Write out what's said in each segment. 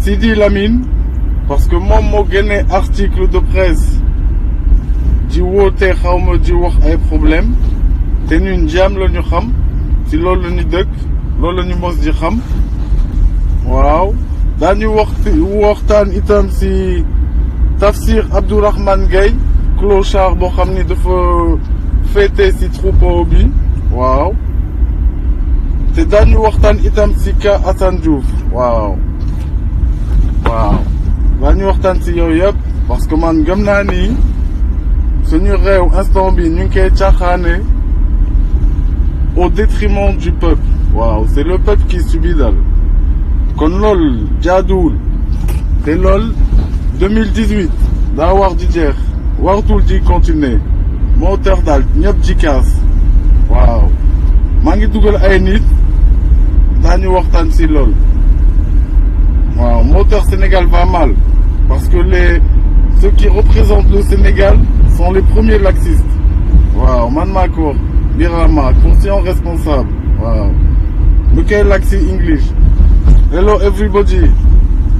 Sidi Lamine parce que moom moo génne article de presse di woote xawma di wax ay problème te ñun jaam la ñu xam ci loolu la ñu dëkk loolu la ñu mos di xam waaw daañu waxtaan itam ci Tafsir Abdourahmane Gaye clochard boo xam ni dafa féete ci troupeau bi waaw te daañu waxtaan itam ci ka Assane Diouf waaw daañu waxtaan ci yooyu yëpp parce que man gëm naa ni suñu réew instant bi ñu ngi koy caaxaane au détriment du peuple waaw c'est le peuple qui subit daal kon loolu jaaduwul te loolu 2018 daa war di jeex wartul di continuer moo tax daal ñëpp ji kaas waaw maa ngi dugal ay nit daañu waxtaan ci loolu waaw moo tax Sénégal va mal parce que ceux qui représentent le Sénégal sont les premiers laxistes waaw man maa ko wax Birama conscient responsable waaw lu koy laxi English. Hello everybody,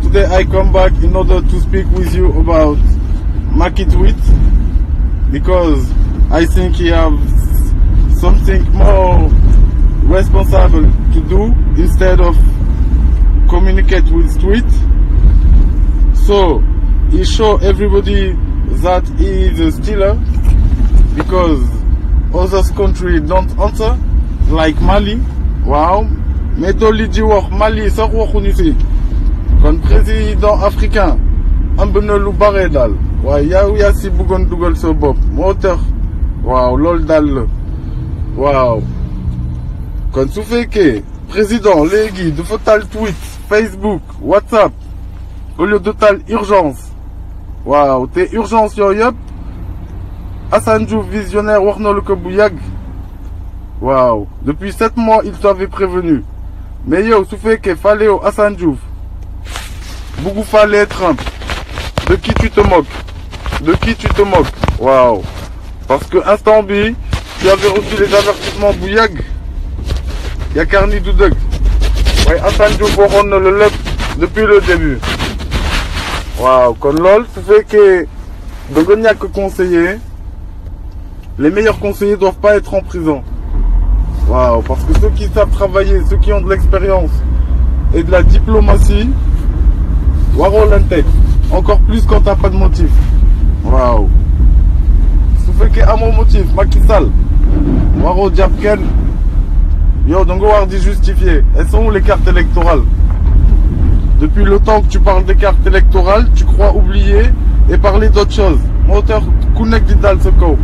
today I come back in order to speak with you about Macky tweet because I think he have something more responsible to do instead of communicate with tweet. So he show everybody that he is a stealer because other countries don't answer like Mali. Wow. Mais dolli di wax Mali sax waxuñu ci kon président africain am na lu bare daal waaye yaa si bëggoon dugal sa bopp moo tax waaw loolu daal la waaw kon su fekkee président léegi dafa taal tweet Facebook WhatsApp au lieu de taal urgence waaw te urgence yooyu yëpp Assane Diouf visionnaire wax na lu ko bu yàgg waaw depuis 7 mois il t'avait prévenu. Mais yow su fekkee fale yow Assane Diouf buggu fale Trump de qui tu te moques waaw parce que instant bi tu avais reçu les avertissements bu yàgg yaakaar ni du dëgg waaye Assane Diouf waxoon na la lépp depuis le début waaw kon lool su fekkee da nga ñàkk conseiller les meilleurs conseillers doivent pas être en prison. Wow, parce que ceux qui savent travailler, ceux qui ont de l'expérience et de la diplomatie, waro l'intègre. Encore plus quand t'as pas de motif. Wow. Su fekkee amoo motif, Macky Sall, waro jàpp kenn. Yo, donc war di justifier. Elles sont où les cartes électorales? Depuis le temps que tu parles des cartes électorales, tu crois oublier et parler d'autre chose. Moo tax ku nekk di dal sa kaw.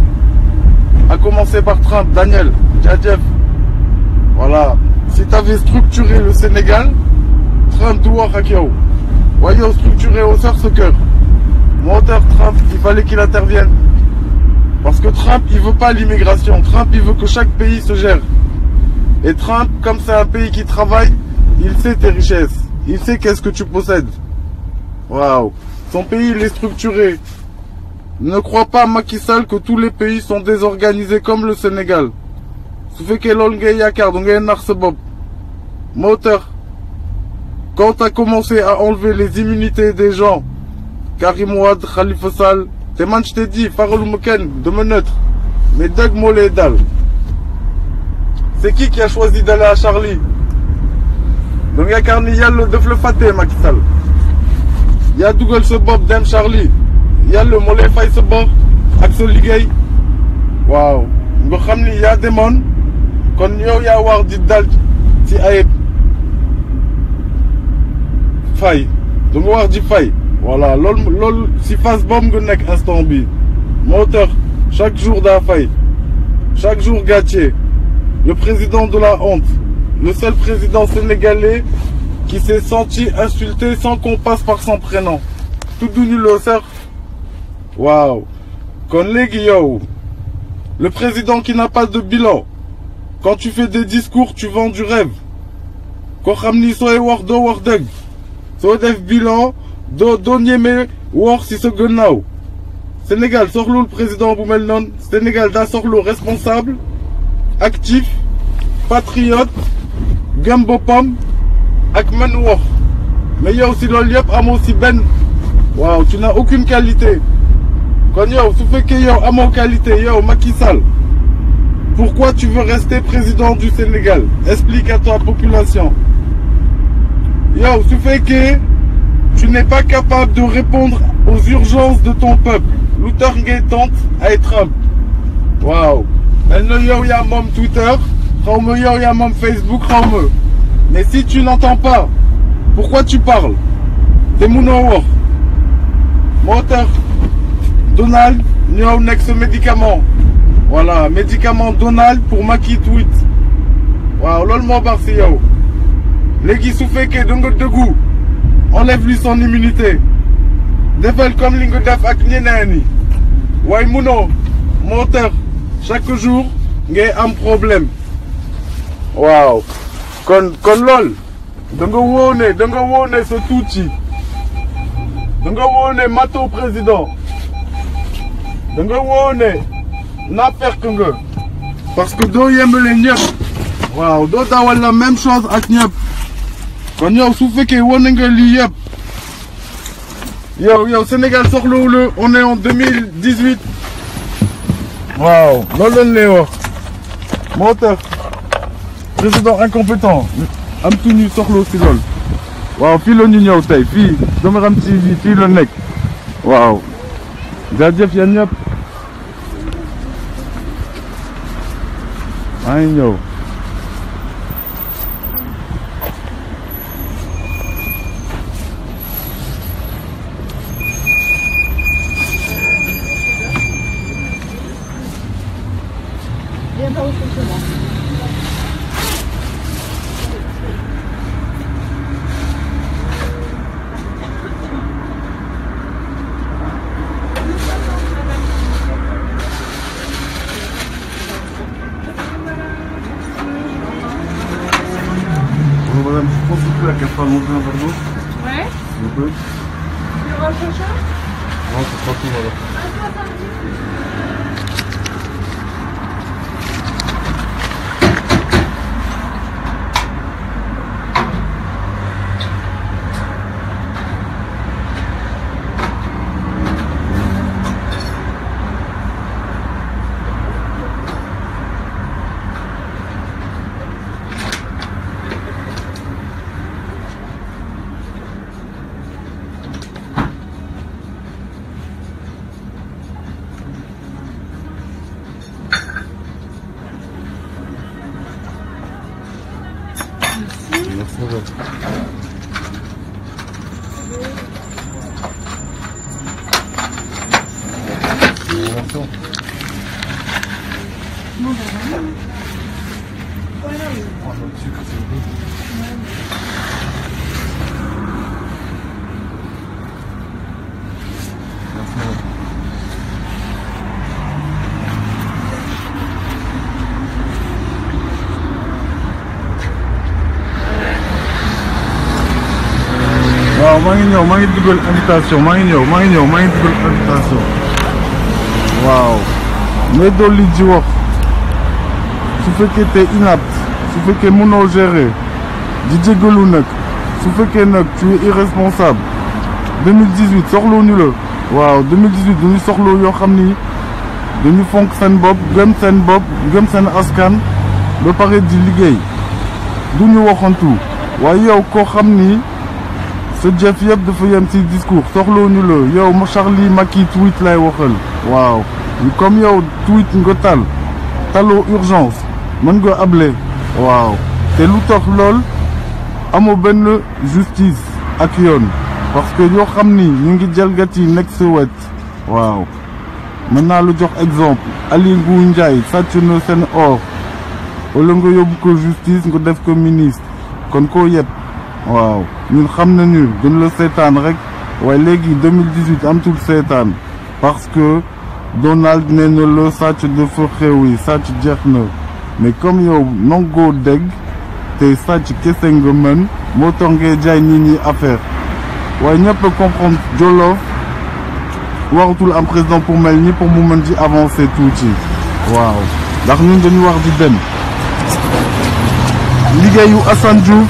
À commencer par Trump, Daniel, Djadjev. Voilà, si tu avais structuré le Sénégal, Trump du wax ak yow waaye yow structuré au sort ce cœur moo tax Trump il fallait qu'il intervienne parce que Trump il veut pas l'immigration. Trump il veut que chaque pays se gère et Trump comme c'est un pays qui travaille il sait tes richesses, il sait qu'est-ce que tu possèdes. Waouh, son pays il est structuré. Ne crois pas Macky Sall que tous les pays sont désorganisés comme le Sénégal. Su fekkee loolu ngay yaakaar da ngay nax sa bopp moo tax quand t'as commencé à enlever les immunités des gens Karim Wade Khalifa Sall te man je t'ai dit faraluma kenn dama neutre mais dëgg moo lay dal. C'est qui a choisi d'aller à Charlie? donc yaakaar ni yàlla daf la fàtte Macky Sall yaa dugal sa bopp dem Charlie yàlla moo lay fay sa bopp ak sa liggéey waaw nga xam ni yaa demoon kon yow yaa war di dal ci ay fay da nga war di fay voilà loolu si phase boobu nga nekk instant bi moo tax chaque jour daa fay chaque jour gâtier. Le président de la honte, le seul président sénégalais qui s'est senti insulté sans qu'on passe par son prénom. Tout dunu le ser. Waouh. Kon léegi yow, le président qui n'a pas de bilan. Quand tu fais des discours, tu vends du rêve. Ko xamni soy wax do wax deug. So def bilan do ñeme wax ci sa gannaaw. Sénégal soxlu le président bu mel non. Sénégal da soxlu responsable, actif, patriote, gëm boppam ak man wax. mais yow si loolu yëpp amoo si benn waaw tu n'as aucune qualité kon yow su fekkee yow amoo qualité yow Macky Sall pourquoi tu veux rester président du Sénégal? Explique à ta population. Yo, su fekkee tu n'es pas capable de répondre aux urgences de ton peuple lu tax ngay tente ay Trump waaw mel na yow yaa moom Twitter xaw ma yow yaa moom Facebook xaw ma mais si tu n'entends pas pourquoi tu parles te mënoo wax moo tax Donald ñëw nekk ce médicament voilà médicament Donald pour Macky tweet waaw loolu moo baax si yow léegi su fekkee da nga dëggu enlève lui son immunité defal comme li nga def ak ñeneen ñi waaye munoo moo tax chaque jour ngay am problème waaw kon lool da nga woone sa tuuti da nga woone mato président da nga woone naa fekk nga parce que doo yemale ñëpp waaw doo dawal la même chose ak ñëpp kon yow su fekkee wane nga lii yëpp yow Sénégal soxlawu la on est en 2018 waaw loolu lañ lay wax moo tax président incompétent am tuñu soxla si lool waaw fii la ñu ñëw tey fii Doumbouram TV fii la nekk waaw jaajëf yéen ñëpp maa ngi ñëw Madame, je pense que la café à monter un verre d'eau. Ouais. Un peu. Tu veux chercher? Non, c'est pas tout, voilà. Merci. waaw maa ngi dugal invitation maa ngi dugal invitation waaw mais dolli ji wax su fekkee te inapte su fekkee mënoo gérer di jégalu nag su fekkee nag tu es irresponsable 2018 soxlawuñu la waaw 2018 dañu soxla yoo xam ni dañu fonk seen bopp gëm seen askan ba pare di liggéey duñu waxantu waaye yow koo xam ni sa jëf yëpp dafa yem ci discours soxlawuñu la yow Charlie Macky tweet lay waxal waaw comme yow tweet nga taloo urgence mën nga able waaw te lu tax lool amoo benn justice ak yoon parce que yoo xam ni ñu ngi jalgati nekk sa wet waaw mën naa la jox exemple Aly Ngouille Ndiaye sàcc na seen or wala nga yóbbu ko justice nga def ko ministre kon koo yëpp waaw ñun xam nañu gën la seetaan rek waaye léegi 2018 amatul seetaan parce que Donald nee na la sàcc dafa xew yi sàcc jeex na mais comme yow nangoo dégg te sàcc kese nga mën moo tax ngay jaay nit ñi affaire waaye ñëpp comprendre Jolof waratul am président pour mel ni pour mu mën di avancer tuuti waaw ndax ñun dañu wax di dem liggéeyu Assane Diouf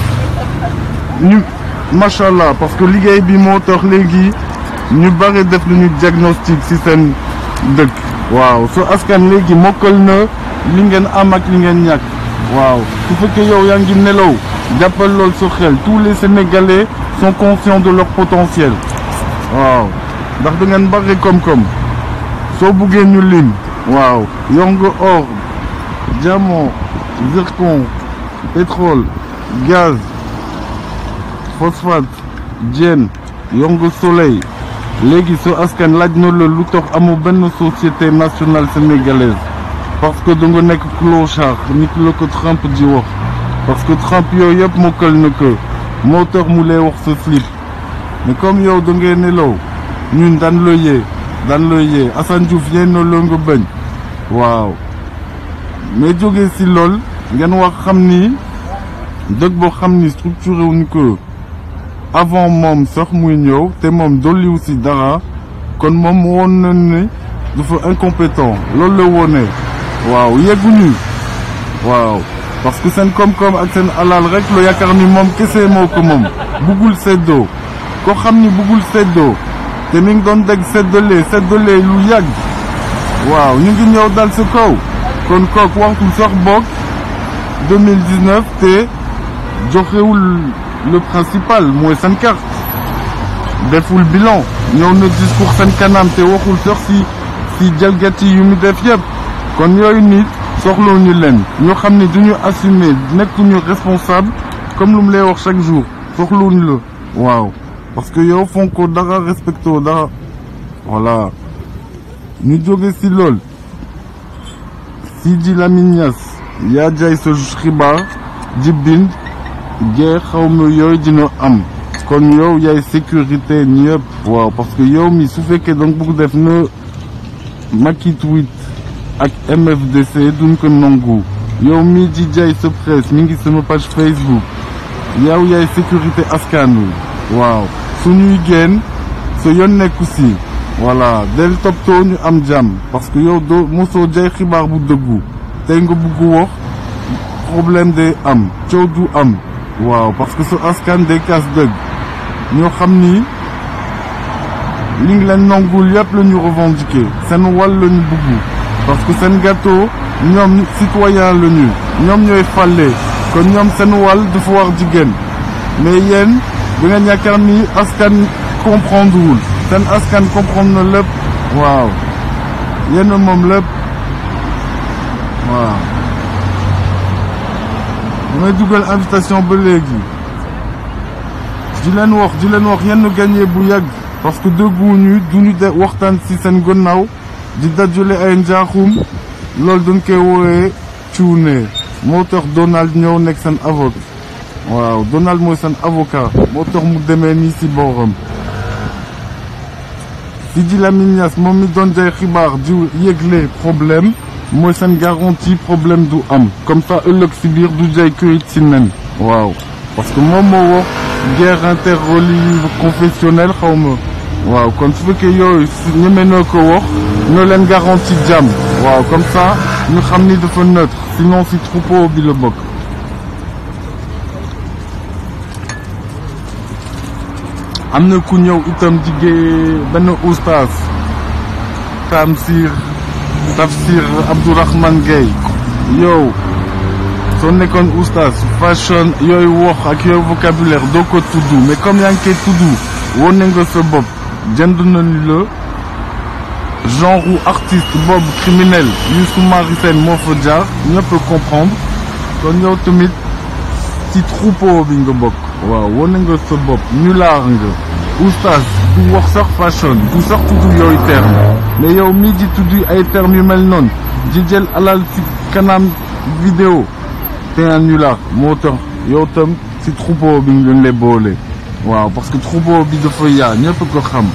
macha allah parce que liggéey bi moo tax léegi ñu bari def nañu diagnostic ci seen dëkk. waaw su askan léegi mokkal na li ngeen am ak li ngeen ñàkk. waaw su fekkee yow yaa ngi nelaw jàppal lool sa xel tous les Sénégalais sont conscients de leur potentiel. waaw ndax da ngeen bari koom-koom soo buggee ñu lim. waaw yor nga or diamant zircon pétrole gaz phosphate diène yor nga soleil léegi soo askan laaj na la lu tax amoo benn société nationale sénégalaise parce que da nga nekk clochard nit la ko Trump di wax parce que Trump yooyu yëpp mokkal na ko moo tax mu lay wax sa slip mais comme yow da ngay nelaw ñun daan la yee Assane Diouf yéen na loo nga bañ. waaw mais jógee si lool ngeen wax xam ni dëkk boo xam ni structuré wuñ ko avant moom sax muy ñëw te moom dolliwu si dara kon moom woon na ni dafa incompétent loolu la wone. waaw yegguñu. waaw parce que seen koom-koom ak seen alal rek la yaakaar ni moom kese moo ko moom buggul seddoo ko xam ni buggul seddoo te mi ngi doon dégg seddalee lu yàgg. waaw ñu ngi ñëw dal sa kaw kon kooku waxtul sax bokk 2019 te joxewul le principal mooy seen carte deful bilan ñëw na discours seen kanam te waxul sax si jalgati yu mu def yëpp kon yooyu nit soxloo ñu leen ñoo xam ne duñu assumer nekkuñu responsable comme lu mu lay wax chaque jour soxlawuñu la. waaw parce que yow fonko dara respecté dara voilà. ñu jóge si lool Sidi Lamine Niass yaa jaay sa xibaar di bind guerre xawma yooyu dina am kon yow yaay sécurité ñëpp. waaw parce que yow mi su fekkee donc bëgg def na Macky tweet ak MFDC duñ ko nangu yow mi di jaay sa presse mi ngi sama page Facebook yow yaay sécurité askan wi. waaw suñuy génn sa yoon nekku si. voilà del toppatoo ñu am jàmm parce que yow doo mosoo jaay xibaar bu dëggu tey nga bugg wax problème day am coow du am. waaw parce que su askan day kaas dëgg ñoo xam ni li ngi leen nangul yëpp la ñu revendiquer seen wàll la ñu bugg parce que seen gâteau ñoom citoyen la ñu ñoom ñooy fàlle kon ñoom seen wàll dafa war jigéen mais yéen da nga yaakaar ni askan comprendre wul seen askan comprendre na lépp. waaw yéen moom lépp. waaw damay dugal invitation ba léegi di leen wax yenn gagné bu yàgg parce que dëgguwuñu duñu de waxtaan ci seen gannaaw di dajale ay njaaxum loolu dañ koy woowee cuune moo tax Donald ñëw nekk seen avocat. waaw Donald mooy seen avocat moo tax mu demee nii ci booram. Sidi Lamine Niass moom mi doon jaay xibaar di yëgle problème mooy seen garantie problème du am comme ça ëllëg si biir du jaay këyit si nen. waaw parce que moom moo wax guerre interreligieuse confessionnelle xaw ma. waaw kon su fekkee yooyu ñeme noo ko wax ñoo leen garantie jàmm. waaw comme ça ñu xam ni dafa neutre sinon si troupeau bi la bokk. am na ku ñëw itam jigéen benn oustaz Tafsir Abdourahmane Gueye yow soo nekkoon oustaz fashion yooyu wax ak yooyu vocabulaire doo ko tudd mais comme yaa ngi koy tudd wone nga sa bopp jënd nañu la genre artiste boobu criminel Youssou Mari Sène moo fa jaar ñëpp comprendre kon yow tamit ci troupeau bi nga bokk. waaw wane nga sa bopp ñu laar nga oustaz du wax sax fashion du sax tudd yooyu terme mais yow mii di tudd ay termes yu mel noonu di jël alal ci kanam vidéo te ñu laar moo tax yow tam ci troupeau bi nga lay boole. waaw parce que troupeau bi dafa yaa ñëpp ko xam.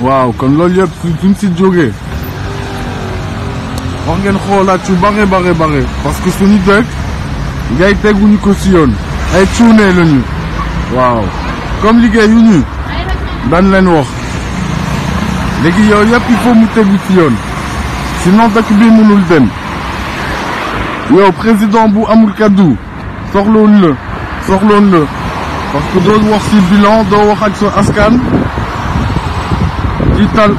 waaw kon loolu yëpp suñ si jógee wax ngeen xoolaat ci bare parce que suñu dëkk ngay teguñu ko si yoon ay cuune lañu. waaw comme liggéey yu ñu daan leen wax léegi yow yëpp il faut mu tegu ci yoon sinon dëkk bi mënul dem yow président bu amul kaddu soxloon la parce que doo wax ci bilan doo wax ak sa askan di tal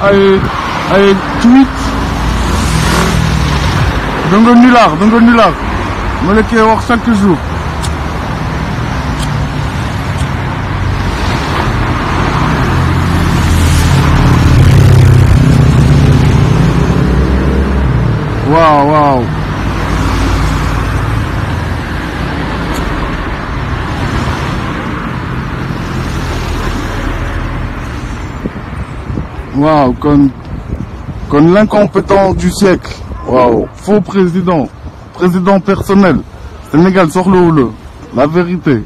ay tweet da nga nulaar ma la koy wax chaque jour. waaw kon l'incompétent du siècle. waaw faux président personnel. Sénégal soxlawu la vérité.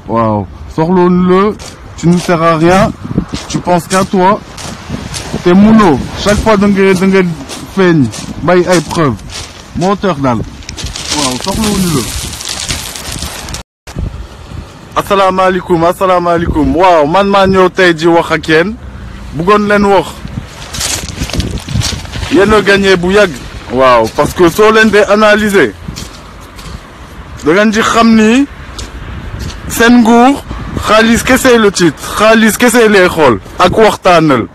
waaw soxlawu la tu ne sers à rien tu penses qu'à toi te mënoo chaque fois da nga feeñ bay ay preuve moo tax daal waaw soxlawuñu la. asalaamaaleykum waaw man maa ñëw tey ji wax ak yéen bëggoon leen wax yéen a gagné bu yàgg. waaw parce que soo leen dee analyser da ngeen ci xam ni seen nguur xaalis kese le titre xaalis kese lay xool ak waxtaanal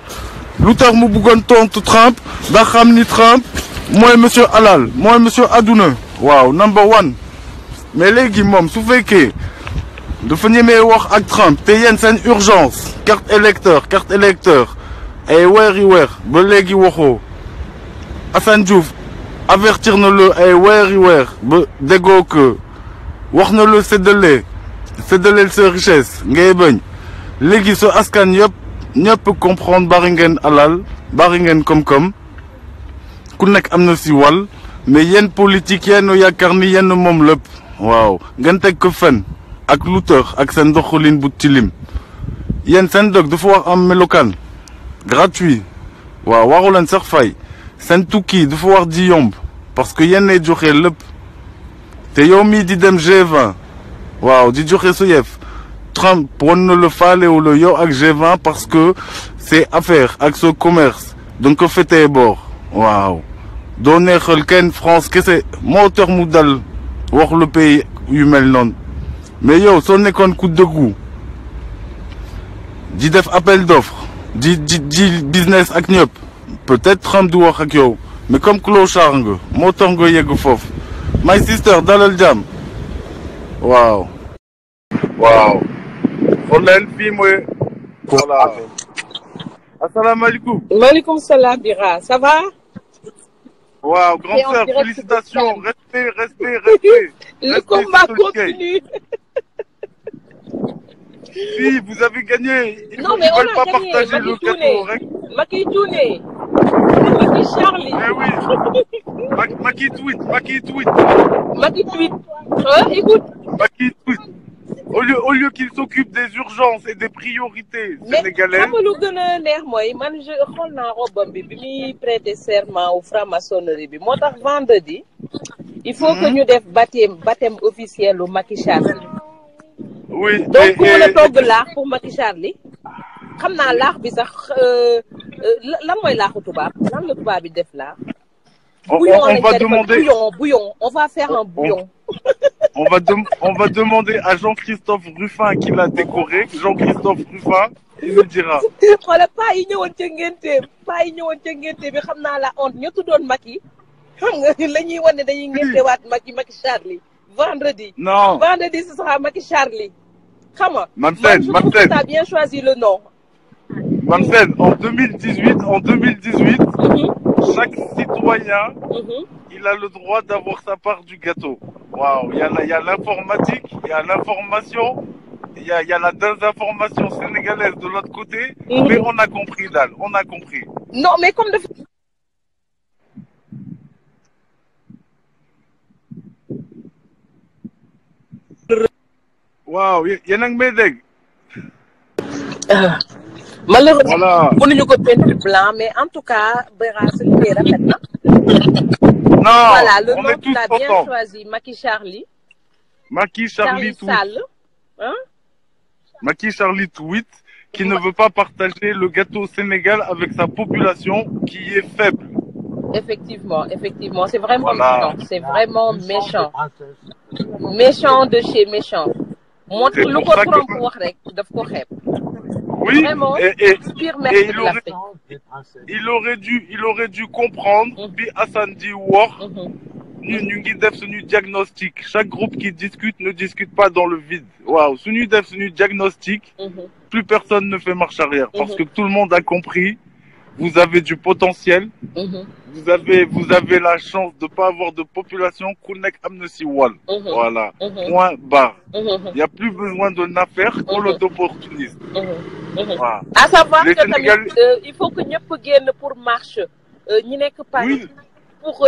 lu tax mu bëggoon tontu Trump da xam ni Trump mooy monsieur Halal mooy monsieur Aduna. waaw number one mais léegi moom su fekkee dafa ñemee wax ak Trump te yéen seen urgence carte électeur ay weer ba léegi waxoo Assane Diouf avertir na le ay weer ba déggoo que wax na le séddale sa richesse ngay bañ léegi sa askan ñëpp comprendre bari ngeen alal bari ngeen koom-koom ku nekk am na si wàll mais yéen politique yéen yaakaar ni yéen moom lépp. waaw ngeen teg ko fen ak lu tëx ak seen doxalin bu tilim yéen seen dog dafa wax am melokaan gratuit waaw waru leen sax fay seen tukki dafa wax di yomb parce que yéen ay joxe lépp te yow mii di dem G20 waaw di joxe sa yëf Trump won na la faalewu la yow ak G20 parce que c'est affaire ak sa commerce donc ko fetee boor waaw doo neexal kenn France kese moo tax mu dal wax le pays yu mel noonu mais yow soo nekkoon ku dëggu di def appel d'offre di business ak ñëpp peut-être Trump du wax ak yow mais comme clochard nga moo tax nga yegg foofu my sister dalal jàmm waaw xool leen fii mooy voilà asalaamaaleykum. maaleykum salaam Bira ça va. waaw grande sœur félicitations respect. Le combat continue. Si vous avez gagné. Non mais on a gagné Macky Touré Macky Charlie. Mais oui. Macky tweet. Écoute. Macky tweet. Au lieu qu'il s'occupe des urgences et des priorités sénégalaises. Mais xam nga lu gën a neex mooy man je xool naa robam bi muy prêter serment au franc-maçonnerie bi moo tax vendredi. il faut que ñu def baptême officiel au Macky Charlie. oui donc ku mën a togg laax pour Macky Charlie. xam naa laax bi sax lan mooy laaxu tubaab lan la tubaab bi def laax. Bouillon. On va faire un bouillon. On va demander à Jean-Christophe Ruffin qui l'a décoré. Jean-Christophe Ruffin, il nous dira. Xoolal paa yi ñëwoon ca ngénte bi xam naa la honte ñu tuddoon Macky. xam nga la ñuy wane dañuy ngéntewaat Macky Charlie. vendredi ce sera Macky Charlie. xam nga man t'as bien choisi le nom. Mansen, en 2018, chaque citoyen, il a le droit d'avoir sa part du gâteau. Waouh, il y a l'informatique, il y a l'information, il y a la désinformation sénégalaise de l'autre côté, mais on a compris, Dal, on a compris. Non, mais comme de... Waouh, il y a un médec. Malheureusement, mënuñu ko peinture blanc, mais en tout cas, Bera, c'est liggéey rafet na. Non, voilà, le on nom est tous tu l'as bien contents. choisi, Macky Charlie. Macky Charlie tweet. Sall. Hein? Macky Charlie tweet. qui ne veut pas partager le gâteau Sénégal avec sa population qui est faible. Effectivement, c'est vraiment méchant. C'est vraiment méchant. Méchant de chez méchant. Montre lu ko Trump wax rek daf ko xeeb. Oui, vraiment, il aurait dû comprendre bi Assane di wax ñu ngi def suñu diagnostic. Chaque groupe qui discute ne discute pas dans le vide. Waaw, suñu def suñu diagnostic, plus personne ne fait marche arrière parce que tout le monde a compris. Vous avez du potentiel. Vous avez la chance de pas avoir de population Kounek Amnesty Wall. Voilà. Point barre. Il n'y a plus besoin d'un affaire que d'opportunisme. Voilà. À savoir que il faut que ñëpp génn pour marche. ñi nekk Paris pour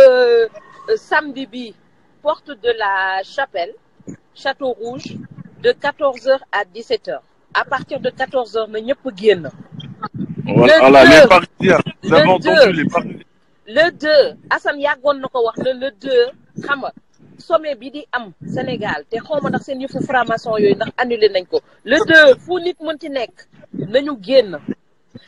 samedi bi porte de la Chapelle, Château Rouge, de 14h à 17h. À partir de 14h, na ñëpp génn. Voilà, les Parisiens. Nous avons entendu les Parisiens. Le 2, Assane yàggoon na ko wax le 2 xam nga sommet bi di am Sénégal te xawma ndax seen yëfu franc-maçon yooyu ndax annulé nañ ko le 2 fu nit mënti nekk nañu génn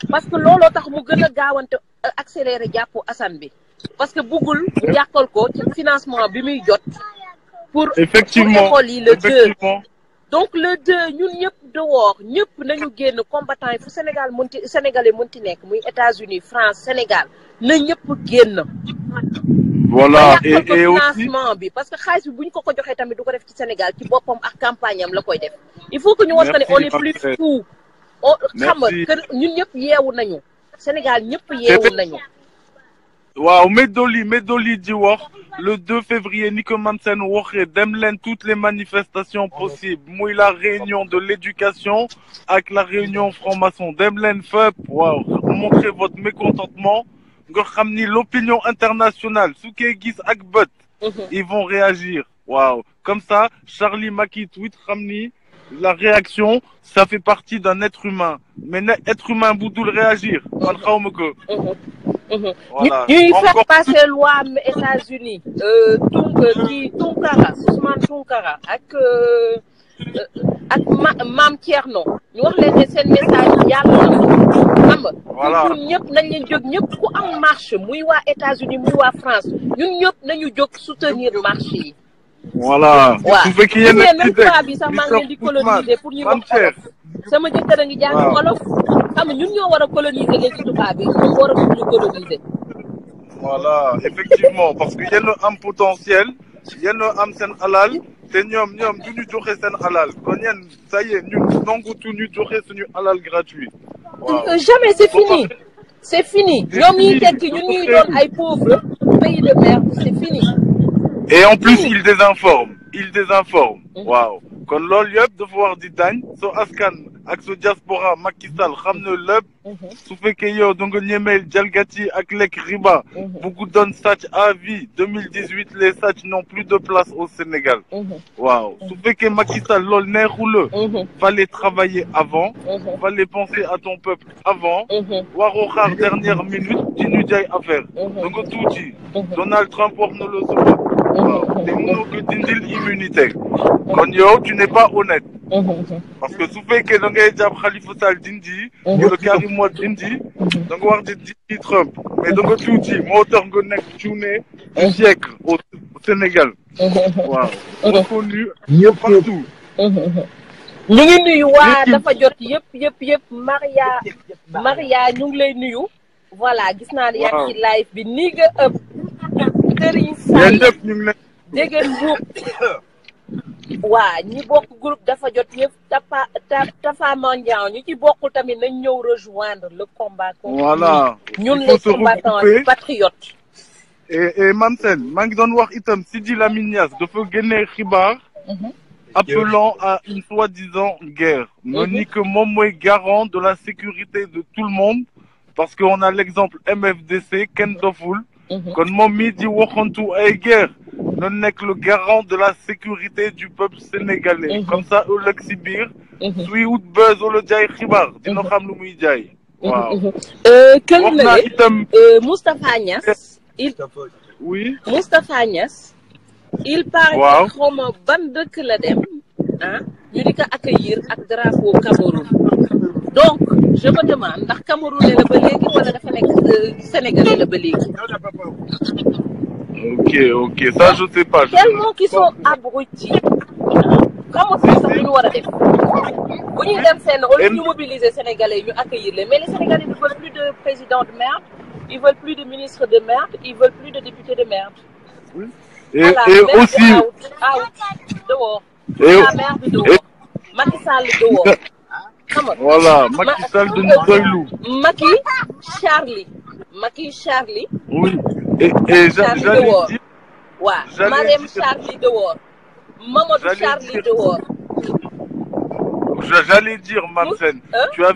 parce que looloo tax mu gën a gaawante accéléré jàppu Assane bi parce que buggul mu jàkkal ko ci financement bi muy jot pour école yi le 2 donc le 2 ñun ñëpp dehors ñëpp nañu génn combattant yi fu Sénégalais mënti nekk muy États-Unis France Sénégal na ñëpp génn. Voilà et financement bi parce que xaalis bi bu ñu ko joxee tamit du ko def ci Sénégal ci boppam ak campagne am la koy def. il faut que ñu wax ne on est plus fou. xam nga ñun ñëpp yeewu nañu. Sénégal ñëpp yeewu nañu. waaw Medoli di wax le 2 février ni ko Mansen waxee dem leen toutes les manifestations possibles muy la réunion de l'éducation ak la réunion franc-maçon dem leen fépp waaw montrez votre mécontentement. nga xam ni l'opinion internationale su koy gis ak bët ils vont réagir waaw comme ça Charlie Macky tweet xam ni la réaction ça fait partie d'un être humain mais être humain bu dul réagir man xawma ko voilà ñuy faire passer loi États-Unis Tunkara Ousmane Tunkara ak Mame Thierno ñu wax leen ne seen message yàlla xam nga ñun ñëpp nañ leen jóg ñëpp ku am marche muy waa États-Unis muy waa France ñun ñëpp nañu jóg soutenir marche yi. voilà su fekkee yéen même tubaab bi sax maa ngi leen di coloniser pour ñu wax olof sama jëkkër a ngi jàng olof xam nga ñun ñoo war a coloniser léegi tubaab bi ñoo war a ñu coloniser. voilà effectivement parce que yéen am potentiel yéen am seen alal. te ñoom du ñu joxe seen alal kon yéen ça y est ñun nangutu ñu joxe suñu alal gratuit. waaw jamais c'est fini. ñoom ñuy tekki ñun ñuy doon ay pauvres pays de merde c'est fini. et en plus il désinforme waaw kon loolu yëpp dafa war di dañ so askan ak so diaspora Macky Sall xam na lépp su fekkee yow da nga ñemeel jalgati ak lekk riba bugg doon sàcc à vie 2018 les sàcc n'ont plus de place au Sénégal waaw su fekkee Macky Sall loolu neexu la fallait travailler avant fallait penser à ton peuple avant waroo xaar dernière minute di ñu jaay affaire da nga tuuti Donald Trump wax na la suba waaw te mënoo ko dindil immunité kon yow tu n'es pas honnête parce que su fekkee da ngay jàpp Khalifa Sall dindi wala Karim Wade dindi da nga wax di dindi Trump mais da nga tuuti moo tax nga nekk cuune du siècle au Sénégal waaw reconnu partout ñu ngi nuyu waa dafa jot yëpp Maria ñu ngi lay nuyu voilà gis naa ne yaa ngi ci live bi nii nga ëpp Serigne Sall dégg mbuub waa ñi bokk groupe dafa jot yëpp Tafa Mandian ñu ci bokkul tamit nañ ñëw rejoindre le combat. voilà ñun les combattants les patriotes. et Mamsen maa ngi doon wax itam Sidi Lamine Niass dafa génne xibaar. appelant à une soi-disant guerre. mu ni que moom mooy garant de la sécurité de tout le monde parce que on a l'exemple MFDC Ken Doful. kon moom mii di waxantu ay guerre. na nekk le garant de la sécurité du peuple sénégalais. comme ça ëllëg si biir. suy wut buzz wala jaay xibaar dina xam lu muy jaay. waaw. wax naa itam Moustapha Niass. oui. Moustapha Niass. il paraît que xaw ma ban dëkk la dem. ah ñu di ko accueillir ak drapeau Cameroun. donc je me demande ndax Camerounais la ba léegi wala dafa nekk Sénégalais la ba léegi. ok ça je sais pas. tellement qu'ils sont abrutis. xamatuñu sax lu ñu war a def. bu ñuy dem seen au lieu ñu mobiliser Sénégalais ñu accueillir leen mais les Sénégalais ne veulent plus de président de merde, ils veulent plus de ministre de merde, ils veulent plus de député de merde. Oui. Et aussi. out dehors. La merde dehors. Macky Sall dehors. xam nga voilà Macky Sall de ñu doylu. Macky Charlie. Oui. Et j'allais dire. waaw Marème Charlie dehors. Mamadou Charlie dehors. J'allais dire, Marcène, tu as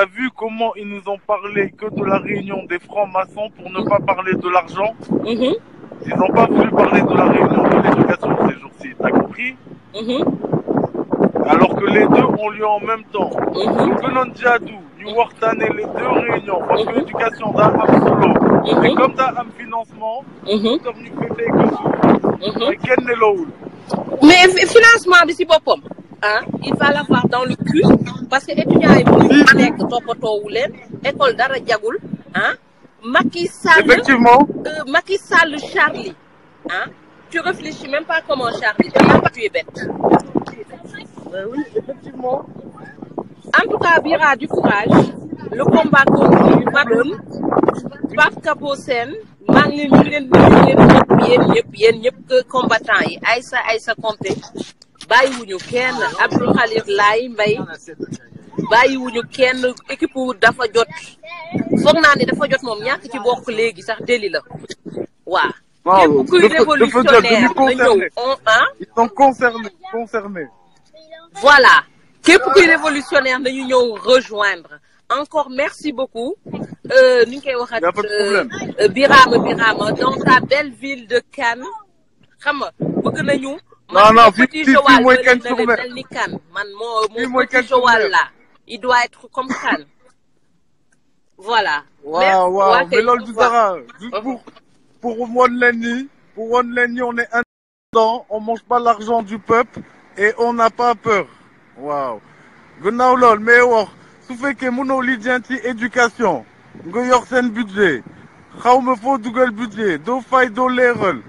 vu comment ils nous ont parlé que de la réunion des francs-maçons pour ne pas parler de l'argent. Ils n'ont pas voulu parler de la réunion de l'éducation ces jours-ci, t'as compris? Alors que les deux ont lieu en même temps. Nous Diadou, nous waxtané les deux réunions parce que l'éducation d'un am solo. Et comme d'un am financement, comme nous faisons que quel n'est l'eau? Mais financement bi ci boppam il va l'avoir dans le cul parce que étudiants yi mënuñu nekk toppatoowu leen école dara jagul Macky Sall effectivement Macky Sall Charlie tu réfléchis même pas comment Charlie tu es bête. Oui effectivement. En tout cas Bira du courage le combat continue Madoun Pape Capo Sène maa ngi leen yéen ñëpp combattant yi Aïssa Konté bàyyiwuñu kenn Abdou Khalif Laye Mbaye bàyyiwuñu kenn équipe dafa jot foog naa ne dafa jot moom ñàkk ci bokk léegi sax déli la waaw. képp kuy révolutionnaire na ñëw ils sont concernés. voilà képp kuy révolutionnaire nañu ñëw rejoindre. Encore merci beaucoup. Ñu koy waxat Birama dans ta belle ville de Cannes. Xam nga bëgg nañu. non petit Joal mooy Cannes sur mer ni Cannes man moo petit Joal là. Il doit être comme Cannes. Voilà. waaw mais loolu du dara. Pour won leen ni on est indépendant, on mange pas l'argent du peuple et on n'a pas peur. waaw. Gannaaw lool mais wax. su fekkee mënoo lijjanti éducation nga yor seen budget xaw ma foo dugal budget doo fay doo leeral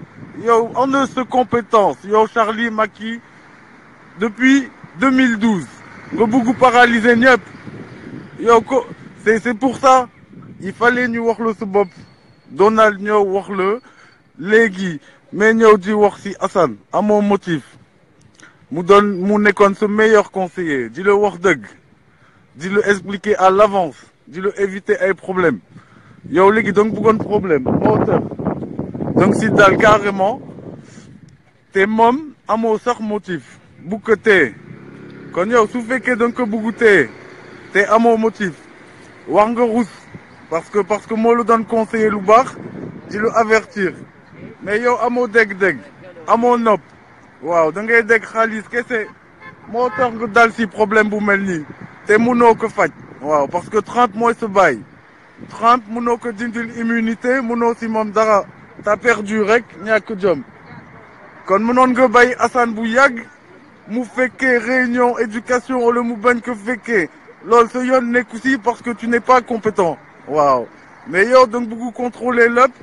yow en sa compétence yow Charlie Macky depuis 2012 nga bëgg paralyser ñëpp yow ko c'est pour ça il fallait ñu wax la sa bopp Donald ñëw wax la léegi mais ñëw di wax ci Assane amoo motif mu nekkoon sa meilleur conseiller di la wax dëgg. Dis-le expliquer à l'avance, dis-le éviter ay problème yow léegi donc bëggoon problème moo tax donc si daal carrément te moom amoo sax motif bu ko tee kon yow su fekkee donc ko bëggu tee te amoo motif wax nga rus parce que moo la doon conseiller lu baax di lu avertir mais yow amoo dégg-dégg amoo nopp waaw da ngay dégg xaalis kese moo tax nga dal si problème bu mel nii te mënoo ko faj waaw parce que 30 mooy sa baay 30 mënoo ko dindil immunité mënoo si moom dara t'as perdu rek ñàkk jom kon mënoon nga bay Assane bu yàgg mu fekkee réunion éducation wala mu bañ ko fekkee loolu sa yoon nekku si parce que tu n'es pas compétent waaw mais yow da nga bëgg contrôler lépp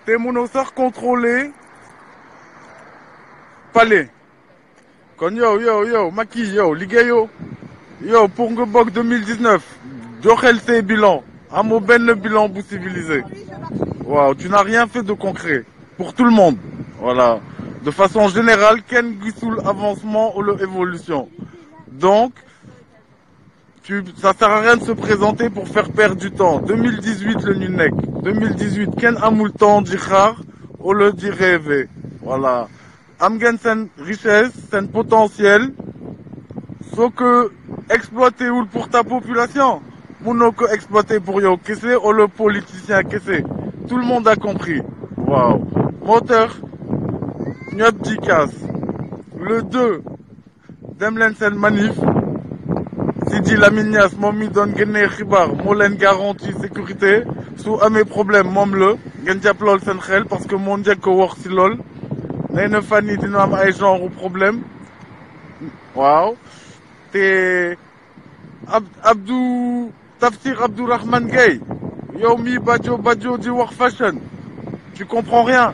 te mënoo sax contrôler palais kon yow Macky yow liggéeyoo yow pour nga bokk 2019 joxel say bilan amoo benn bilan bu civilisé waaw tu n'as rien fait de concret pour tout le monde voilà de façon générale kenn gisul avancement ou évolution donc ça sert à rien de se présenter pour faire perdre du temps 2018 la ñu nekk 2018 kenn amul temps di xaar wala di rêver voilà am ngeen seen richesse seen potentiel soo ko exploité wul pour ta population mënoo ko exploiter pour yow kese wala politicien kese tout le monde a compris waaw moo tax ñëpp di kaas le 2 dem leen seen manif Sidi Lamine Niass moom mi doon génnee xibaar moo leen garantie sécurité su amee problème moom la ngeen jàpp lool seen xel parce que moo njëkk ko wax si lool nee na fan yi dina am ay genre problème waaw te Abdou Tafsir Abdourahmane Gueye yow mi Badjo di wax fashion tu comprends rien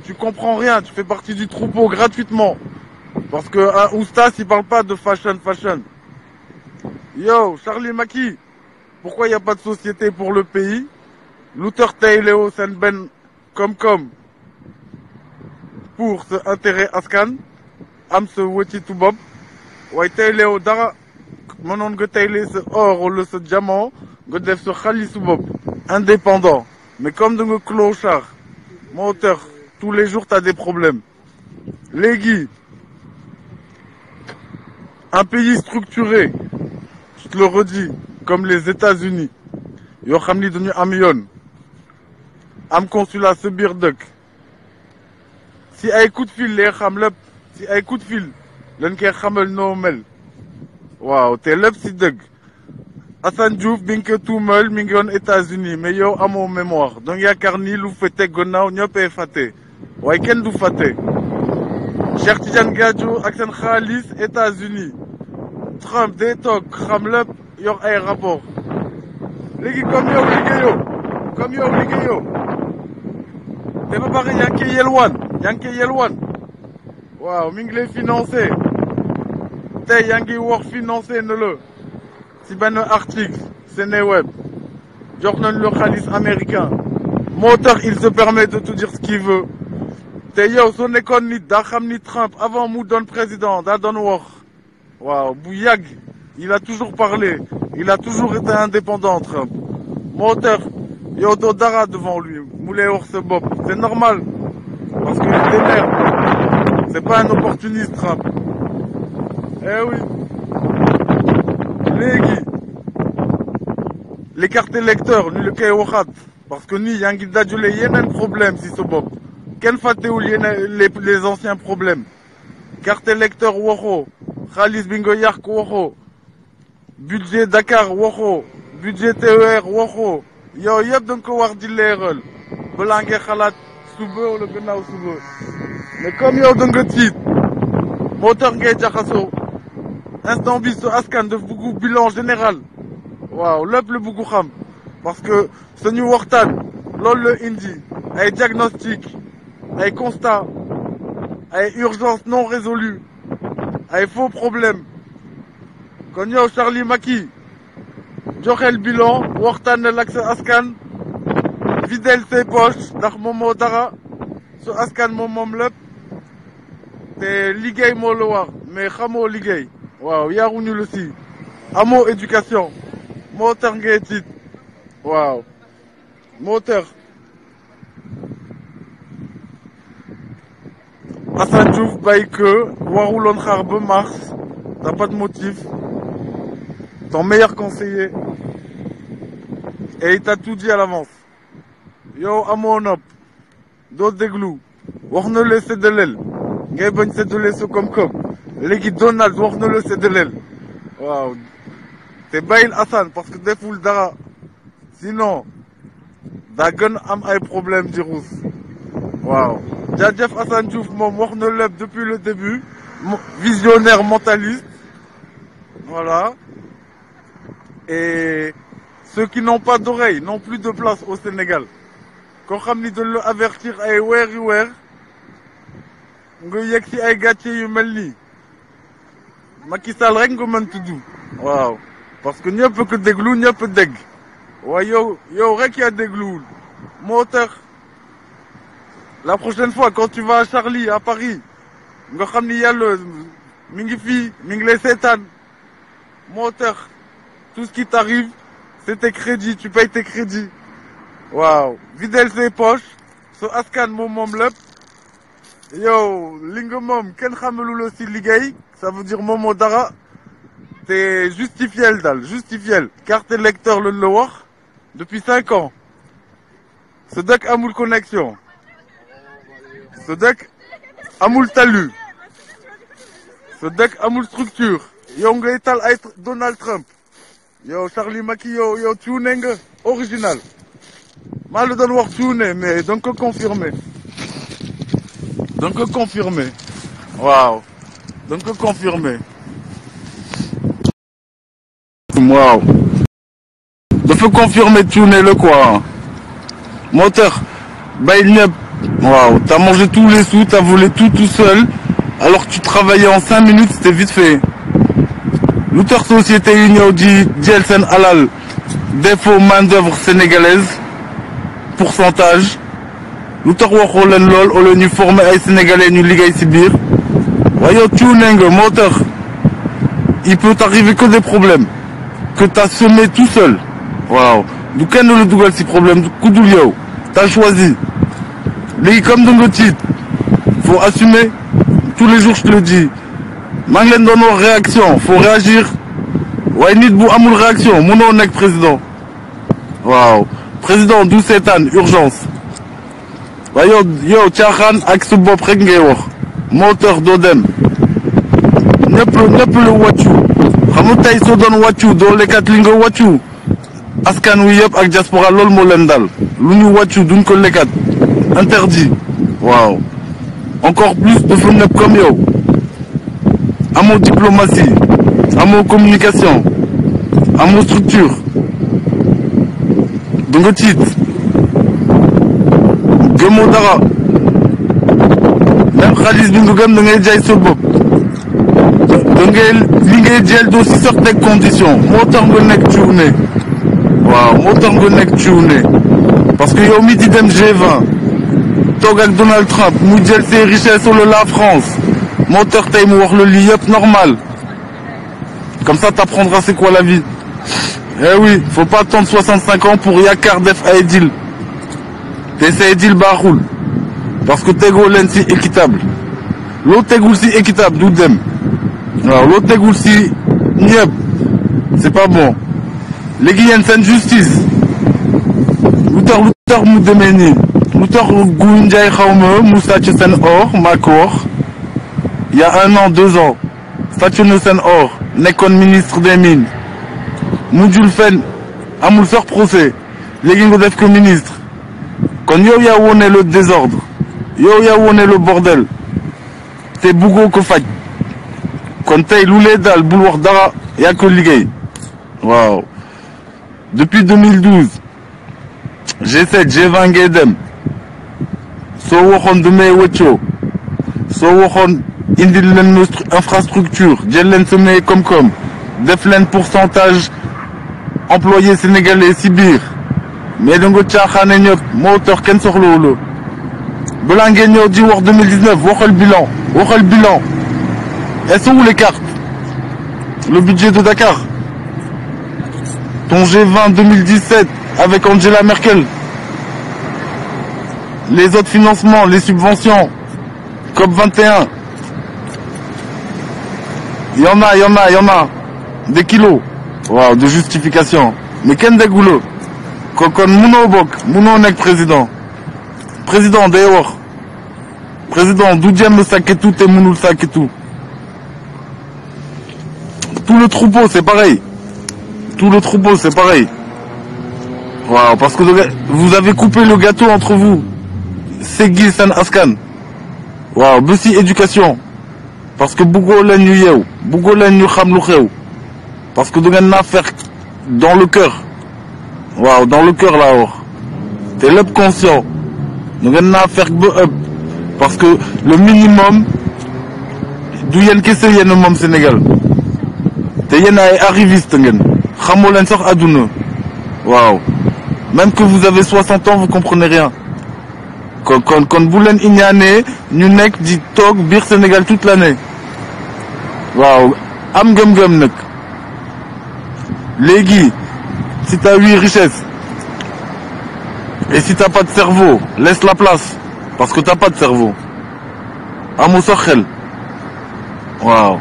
tu fais partie du troupeau gratuitement parce que un oustas il parle pas de fashion yo Charlie Macky pourquoi il n'y a pas de société pour le pays Luther Taylor Senben comme pour ce intérêt askan am ce weti tubob way Taylor dara mënoon nga tayle ce or wala ce diamant nga def ce xaalisu bopp indépendant mais comme de nga clochard moo tax tous les jours t'as des problèmes léegi un pays structuré je te le redis comme les États-Unis yoo xam ni dañu am yoon am consulat sa biir dëkk si ay coup de fil lee xam lépp si ay coup de fil lañ koy xamal noo mel waaw te lépp si dëgg Assane Diouf bi nga ko tuumal mi ngi woon États-Unis mais yow amoo mémoire donc yaakaar ni lu fa teg gannaaw ñëppee fàtte waaye kenn du fàtte Cheikh Tidiane Gadio ak seen xaalis États-Unis Trump day toog xam lépp yor ay rapport léegi comme yow liggéeyoo te ba pare yaa ngi koy yelwaan waaw mi ngi lay financé tey yaa ngi wax financé na la si benn article Seneweb jox nañ le xaalis américain moo tax il se permet de te dire ce qu'il veut te yow soo nekkoon nit daa xam ni Trump avant mu doon président daa doon wax waaw bu yàgg il a toujours parlé il a toujours été indépendant Trump moo tax yow doo dara devant lui mu lay wax sa bopp c'est normal parce que il démerde c'est pas un opportuniste Trump eh oui léegi les cartes électeurs ñu la koy waxaat parce que nii yaa ngi dajale yeneen problème si sa bopp kenn fàttewul yeneen les anciens problèmes carte électeur waxoo xaalis bi nga yàq waxoo budget Dakar waxoo budget TER waxoo yow yëpp da nga ko wax di leeral balaa nga xalaat suba wala gannaaw suba mais comme yow da nga tiit moo tax ngay jaxasoo instant bi su askan daf buggu bilan général waaw lépp la buggu xam parce que suñu waxtaan loolu la indi ay diagnostic ay constat ay urgences non résolues ay faux problèmes kon yow Charlie Macky joxel bilan waxtaan ak sa askan videl ses poches ndax moom moo dara su askan moom lépp te liggéey moo la war mais xamoo liggéey waaw yaruñu la si amoo éducation moo tax ngay tiit waaw moo tax Assane Diouf bàyyi que waruloon xaar ba mars t'as pas de motif ton meilleur conseiller et il t'a tout dit à l'avance yow amoo nopp doo déglu wax na la séddaleel ngay bañ séddale sa koom-koom léegi Donald wax na la séddaleel waaw te bàyyil Assane parce que deful dara sinon daa gën am ay problème di ruus waaw jaajëf Assane Diouf moom wax na lépp depuis le début visionnaire mentaliste voilà et ceux qui n'ont pas d'oreilles n'ont plus de place au Sénégal koo xam ni dañ la avertir ay weer yu weer nga yegg ci ay gàcce yu mel nii Macky Sall rek nga mën tudd waaw parce que ñëpp ko déglu ñëpp dégg waaye yow rek yaa dégluwul moo tax la prochaine fois quand tu vas à Charlie à Paris nga xam ni yàlla mi ngi fii mi ngi lay seetaan moo tax tout ce qui t'arrive c'est tes crédits tu payes tes crédits waaw videl ses poches so askan moom lépp yow li nga moom kenn xamalu la si liggéey ça veut dire moomoo dara te justifiel daal justifiel carte électeur lañ la wax depuis 5 ans sa dëkk amul connexion sa dëkk amul talus sa dëkk amul structure yow ngay tal ay Donald Trump yow Charlie Macky yow cuune nga original maa la doon wax cuune mais da nga ko confirmer waaw da nga ko confirmer waaw dafa confirmer tuner le quoi moteur bay ñëpp waaw t'as mangé tous les sous, t'as volé tout seul alors que tu travaillais en 5 minutes, c'était vite fait. L'auteur société yi ñëw di jël seen alal défaut main d'œuvre sénégalaise pourcentage lu tax waxoo leen lool au lieu ñu former ay sénégalais ñu liggéey ci biir waaye yow tuune nga moo tax il peut t'arriver que des problèmes que t'as semé tout seul waaw du kenn lu dugal ci problème ku dul yow t'as choisi léegi comme da nga tiit faut assumer tous les jours je te le dis maa ngi leen doon wax réaction faut réagir waaye nit bu amul réaction mënoo nekk président waaw président du seetaan urgence waaye yow caaxaan ak su bopp rek ngay wax moo tax doo dem ñëpp la wàccu xam nga tey soo doon wàccu doo lekkat li nga wàccu askan wi yëpp ak diaspora loolu moo leen dal lu ñu wàccu duñ ko lekkat interdit waaw encore plus dafa nekk comme yow amoo diplomatie amoo communication amoo structure da nga tiit gëmoo dara même xaalis bi nga gëm da ngay jaay sa bopp da ngay li ngay jël doo si sax teg condition moo tax nga nekk cuune waaw moo tax nga nekk cuune parce que yow mi di dem G20 toog ak Donald Trump mu jël ses richesses solo la France moo tax tey mu wax la lii yëpp normal comme ça t'apprendras c'est quoi la vie. Eh oui faut pas attendre 65 ans pour yaakaar def ay deal te say deal baaxul parce que tegoo leen si équitable loo tegul si équitable du dem waaw loo tegul si ñëpp c'est pas bon léegi yéen seen justice lu tax mu demee nii lu tax Guy Ndiaye xawma mu sàcc seen or maa ko wax il y a 1 an 2 ans sàcc na seen or nekkoon ministre des mines mujjul fenn amul sax procès léegi nga def ko ministre kon yow yaa wone le désordre yow yaa wone le bordel te bëggoo ko faj kon tey lu lay daal bul wax dara yaa ko liggéey waaw depuis 2012 G7 G20 ngay dem soo waxoon damay wëccoo soo waxoon indil leen infrastructure jël leen semé koom-koom def leen pourcentage employés sénégalais si biir mais da nga caaxaane ñëpp moo tax kenn soxlawul balaa ngeen ñëw di wax 2019 waxal bilan elles sont où les cartes le budget de Dakar ton G20 2017 avec Angela Merkel les autres financements les subventions COP 21 il y en a des kilos waaw de justification mais kenn dégguloo kon munoo munoo nekk président day wax président du jéem sàkketu te munul sàkketu tout le troupeau c'est pareil waaw parce que vous avez coupé le gâteau entre vous seggi seen askan waaw ba si éducation parce que bëggoo leen ñu yeew bëggoo leen ñu xam lu xew parce que da ngeen naa fekk dans le cœur waaw dans le cœur laa wax te lépp conscient da ngeen naa fekk ba ëpp parce que le minimum du yéen kese yéen moom Sénégal te yéen ay arriviste ngeen xamoo leen sax àdduna waaw même que vous avez 60 ans vous comprenez rien kon bu leen iñaanee ñu nekk di toog biir Sénégal toute l'année waaw am ngëm-ngëm nag léegi si t'as 8 richesses et si t'as pas de cerveau laisse la place parce que t'as pas de cerveau amoo sax xel waaw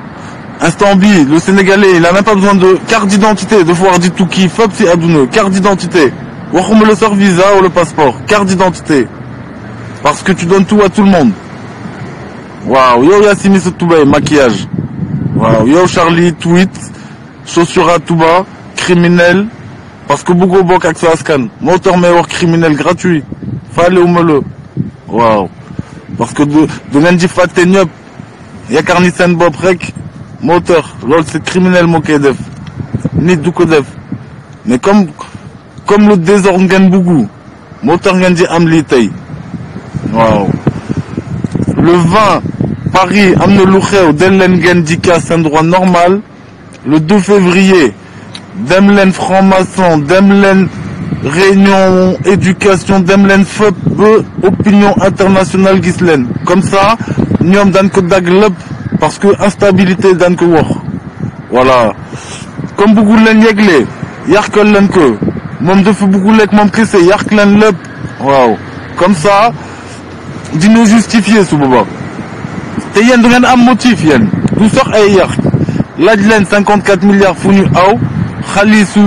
instant bi le Sénégalais il a même pas besoin de carte d'identité de pouvoir di tukki fépp si àdduna carte d'identité waxuma le sax visa ou le passeport carte d'identité parce que tu donnes tout à tout le monde waaw yow yaa simi sa tubay maquillage waaw yow Charlie tweet chaussure à tout bas criminel parce que bëggoo bokk ak sa askan moo tax may wax criminel gratuit faalewuma la waaw parce que du ngeen di fàtte ñëpp yaakaar ni seen bopp rek moo tax loolu c'est criminel moo koy def nit du ko def mais comme le désordre ngeen buggu moo tax ngeen di am lii tey waaw le 20 Paris am na lu xew dem leen ngeen di kaas seen droit normal le 2 février dem leen franc-maçon dem leen réunion éducation dem leen fépp ba opinion internationale gis leen comme ça ñoom daan ko dagg lépp parce que instabilité daan ko wax voilà comme bëggul leen yegle yàqal leen ko moom dafa bëggul lekk moom kese yàq leen lépp waaw comme ça dina justifier su boobaa te yéen du ngeen am motif yéen du sox ay yàq laaj leen 54 milliards fu ñu aw xaalisu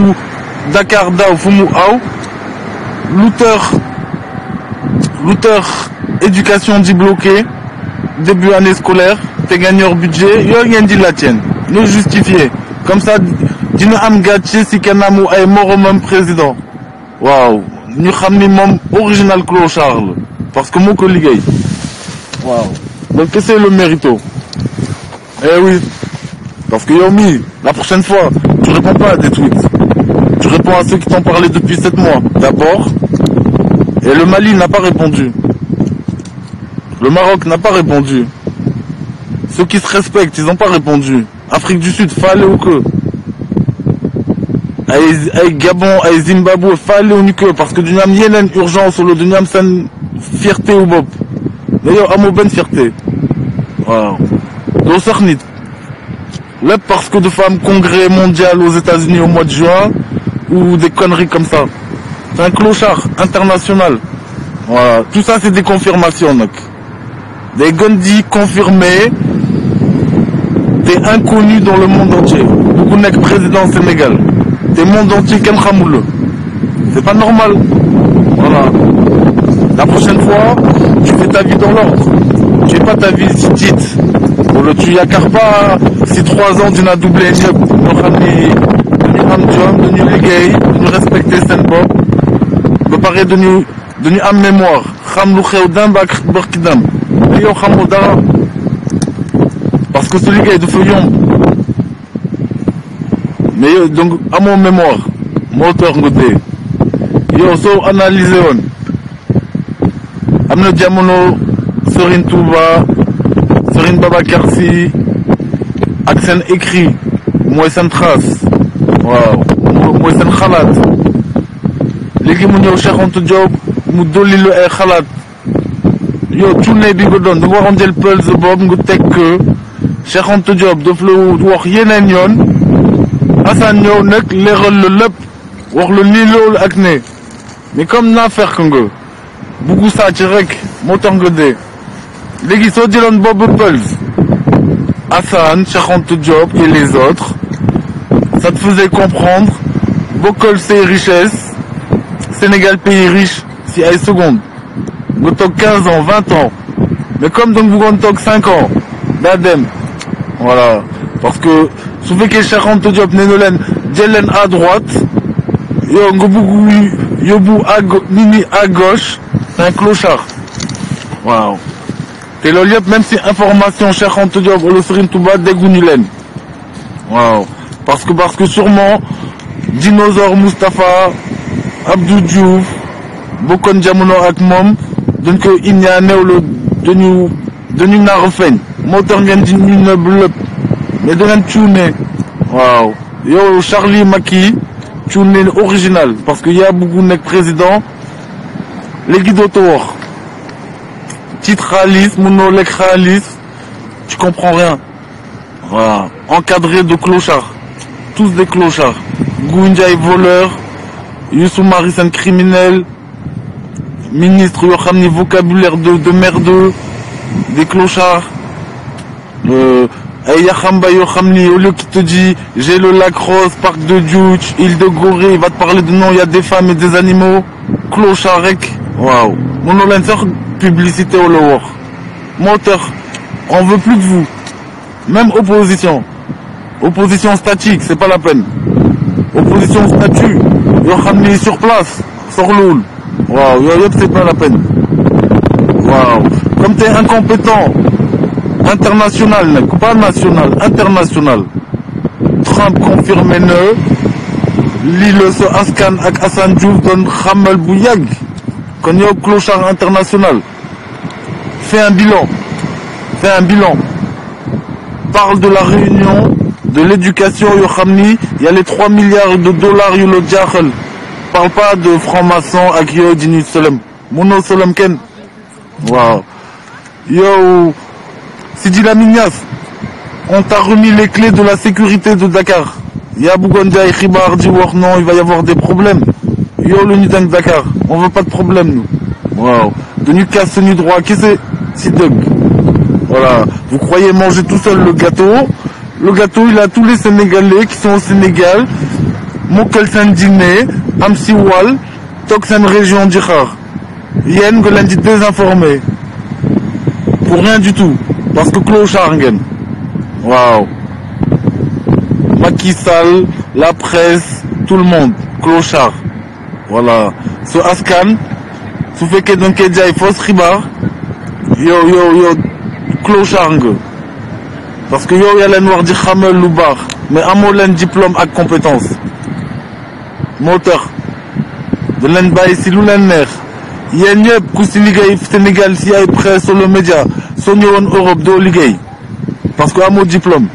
Dakar daaw fu mu aw lu tax éducation di bloqué début année scolaire te ngeen yor budget yooyu ngeen di laaj yéen no justifier comme ça dina am gàcce si kanamu ay moromam président waaw ñu xam ni moom original clochard la parce que moo ko liggéey waaw donc que c'est le mérito eh oui parce que yow mii la prochaine fois tu réponds pas à des tweets tu réponds à ceux qui t'ont parlé depuis 7 mois d'abord et le Mali n'a pas répondu le Maroc n'a pas répondu ceux qui se respectent ils n'ont pas répondu Afrique du Sud faale wu ko ay Gabon ay Zimbabwe faale wu ñu ko parce que duñu am yeneen urgence wala duñu am seen fierté wu bopp mais yow amoo benn fierté waaw doo sax nit lépp parce que dafa am congrès mondial aux États-Unis au mois de juin ou des conneries comme ça c'est un clochard international voilà tout ça c'est des confirmations nag des gondi confirmés t'es inconnu dans le monde entier bu ku nekk président Sénégal te monde entier kenn xamul la c'est pas normal voilà la prochaine fois tu fais ta vie dans l'ordre tu fais pas ta vie si titre wala tu yaakaar pas si 3 ans dina doubler ñëpp ñoo xam ni dañu am jom dañu liggéey dañu respecter seen bopp ba pare dañu am mémoire xam lu xew dem ba barki dem mais yow xamoo dara parce que su liggéey dafa yomb mais yow donc amoo mémoire moo tax nga dee yow soo analyser woon am na jamono Serigne Touba Serigne Babacar Sy ak seen écrit mooy seen trace waaw mooy seen xalaat léegi mu ñëw Cheikh Anta Diop mu dolli lu ay xalaat yow cuune bi nga doon da nga waroon jël pëls boobu nga teg que Cheikh Anta Diop daf la wax yeneen yoon Assane ñëw nag leeral la lépp wax la nii loolu ak ne mais comme naa fekk nga buggu sàcc rek moo tax nga dee léegi soo jëloon boobu pëls Assane Cheikh Anta Diop et les autres ça te faisait comprendre bokkal say richesses Sénégal pays riche si ay secondes nga toog 15 ans 20 ans mais comme donc bëggoon toog 5 ans daa dem voilà parce que su fekkee Cheikh Anta Diop nee na leen jël leen à droite yow nga bëgg yóbbu nit ñi à gauche c'est un clochard waaw te loolu yëpp même si information Cheikh Anta Diop wala Serigne Touba dégguñu leen waaw parce que sûrement dinosaure Moustapha Abdou Diouf bokkoon jamono ak moom dañ ko iñaaneew la dañu nar a feeñ moo tax ngeen di ñu nëbb lépp mais da ngeen cuune waaw yow Charlie Macky cuune original parce que yaa bëggu nekk président léegi dootoo wax titre xaalis mënoo lekk xaalis tu comprends rien voilà encadré de clochards tous des clochards Ngouille Ndiaye voleur Youssou Mari seen criminel ministre yoo xam ni vocabulaire de merdeux des clochards ay yaxamba yoo xam ni au lieu qu'il te dit j'ai le lac rose parc de Djoudj île de Gorée il va te parler de non il y a des femmes et des animaux clochard rek waaw mënoo leen sax publicité wala wax moo tax on veut plus de vous même opposition statique c'est pas la peine opposition statut yoo xam ni sur place soxlawul waaw yooyu yëpp c'est pas la peine waaw comme t'es incompétent international nag pas national international Trump confirmé ne Lille so askan ak Assane Diouf doon xamal bu yàgg kon yow clochard international fais un bilan parle de la réunion de l'éducation yoo xam ni y a les 3 milliards de dollars yu la jaaxal parle pas de franc-maçon ak yow di ñu sëlëm mënoo sëlëm kenn waaw yow Sidi Lamine Niass on t'a remis les clés de la sécurité de Dakar yaa bëggoon jaay xibaar di wax non il va y avoir des problèmes yow lu ñu dem Dakar on veut pas de problème nous waaw dañu casse suñu droit kese si dëgg voilà vous croyez manger tout seul le gâteau il a tous les Sénégalais qui sont au Sénégal mokkal seen diine am si wàll toog seen région di xaar yéen nga leen di désinformer pour rien du tout parce que clochard ngeen waaw Macky Sall la presse tout le monde clochard voilà su askan su fekkee da nga koy jaay fausse xibaar yow clochard nga parce que yow yaa leen wax di xamal lu baax mais amoo leen diplôme ak compétence moo tax da leen bàyyi si lu leen neex yéen ñëpp ku si liggéey Sénégal si ay presse sur le média soo ñëwoon Europe doo liggéey parce que amoo diplôme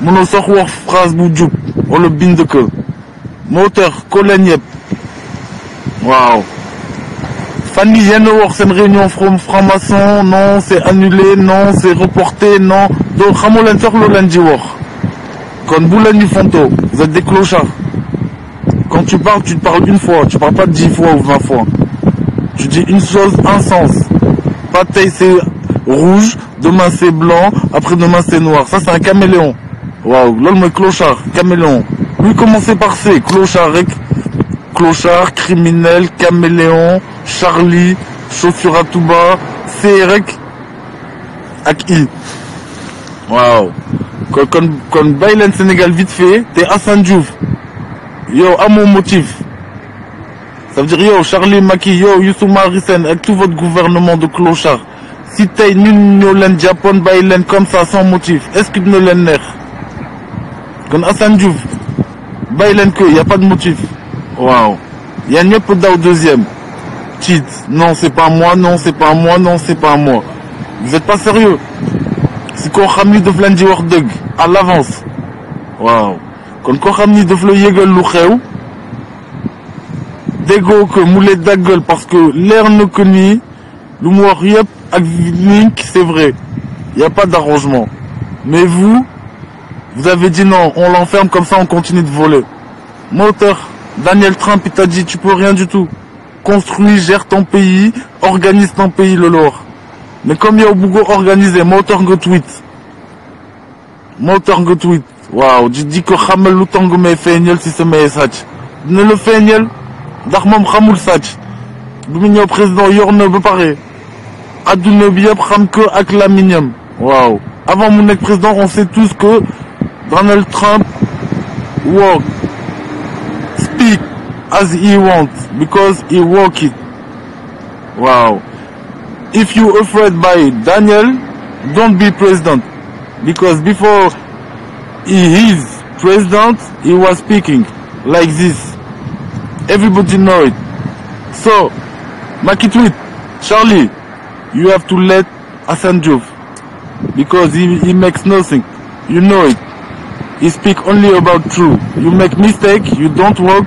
mënoo sax wax phrase bu jub wala bind ko moo tax ko leen yëpp waaw fan yii yéen a wax seen réunion franc-maçon non c'est annulé non c'est reporté non doo xamoo leen sax loo leen di wax kon bu leen ñu fonto vous êtes des clochards quand tu parles une fois tu parles pas 10 fois ou 20 fois tu dis une chose un sens pas tey c'est rouge demain c'est blanc après demain c'est noir ça c'est un caméléon waaw loolu mooy clochard caméléon lui commencer par C clochard rek clochard criminel caméléon Charlie chaussure à tout bas C rek ak I waaw kon bàyyi leen Sénégal vite fait te Assane Diouf yow amoo motif ça veut dire yow Charlie Macky yow Youssou Marissène ak tout votre gouvernement de clochard si tey ñun ñoo leen jàppoon bàyyi leen comme ça sans motif est-ce que dina leen neex kon Assane Diouf bàyyi leen que y a pas de motif waaw y'a ñëpp daw deuxième tiit non c'est pas moi non c'est pas moi non c'est pas moi vous êtes pas sérieux si koo xam ni daf leen di wax dëgg à l'avance waaw kon koo xam ni daf la yëgal lu xew déggoo que mu lay daggal parce que leer na que nii lu mu wax yëpp ak link c'est vrai y a pas d'arrangement mais vous avez dit non on l'enferme comme ça on continue de voler moo tax Daniel Trump il t'a dit tu peux rien du tout construis gère ton pays organise ton pays le lor mais comme yow bëggo organiser moo tax nga tweet waaw di ko xamal lu tax nga may feeñal si samay sàcc dina la feeñal ndax moom xamul sàcc bi mu ñëw président yor na ba pare adduna bi yëpp xam que ak lamiñam waaw avant mu nekk président on sait tous que Donald Trump walk speak as he wants because he walk it wow if you afraid by Daniel don't be president because before he is president he was speaking like this everybody know it so Macky tweet Charlie you have to let Assane Diouf because he makes nothing you know it he speak only about truth you make mistake you don't work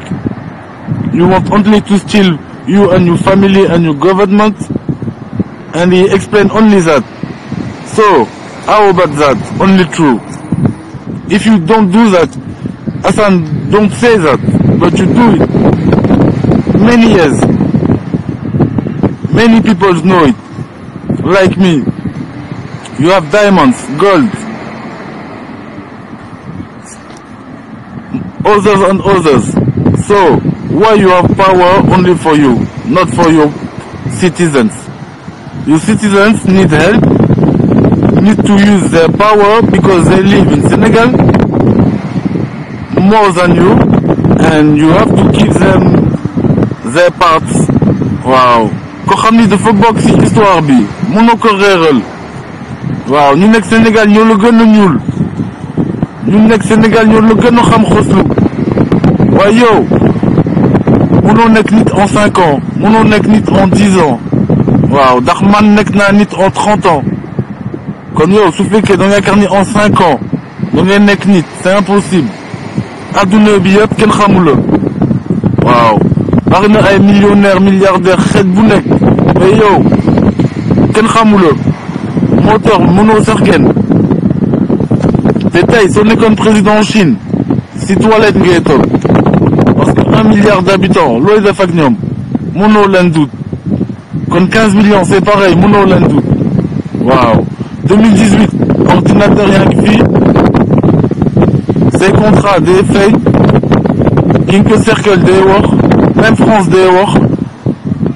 you want only to steal you and your family and your government and he explain only that so how about that only true if you don't do that Assane don't say that but you do it many years many people know it like me you have diamonds gold others and others so why you have power only for you not for your citizens your citizens need help need to use their power because they live in Senegal more than you and you have to give them their parts waaw ko xam ni dafa bokk ci histoire bi mënoo ko réeral waaw ñu nekk Sénégal ñoo la gën a ñuul ñu nekk Sénégal ñoo la gën a xam xoslu waaye yow munoo nekk nit en 5 ans munoo nekk nit en 10 ans waaw ndax man nekk naa nit en 30 ans kon yow su fekkee da nga yaakaar ni en 5 ans da ngay nekk nit c'est impossible adduna bi yëpp kenn xamula waaw bari na ay millionnaire milliardaire xeet bu nekk mais yow kenn xamula moo tax mënoo sax kenn te tey soo nekkoon président Chine si toilette ngay toog parce que 1 milliard d'habitants looy def ak ñoom mënoo leen dut kon 15 millions c'est pareil mënoo leen dut waaw 2018 ordinateur yaa ngi fii ces contrats day feeñ King Circle day wax même France day wax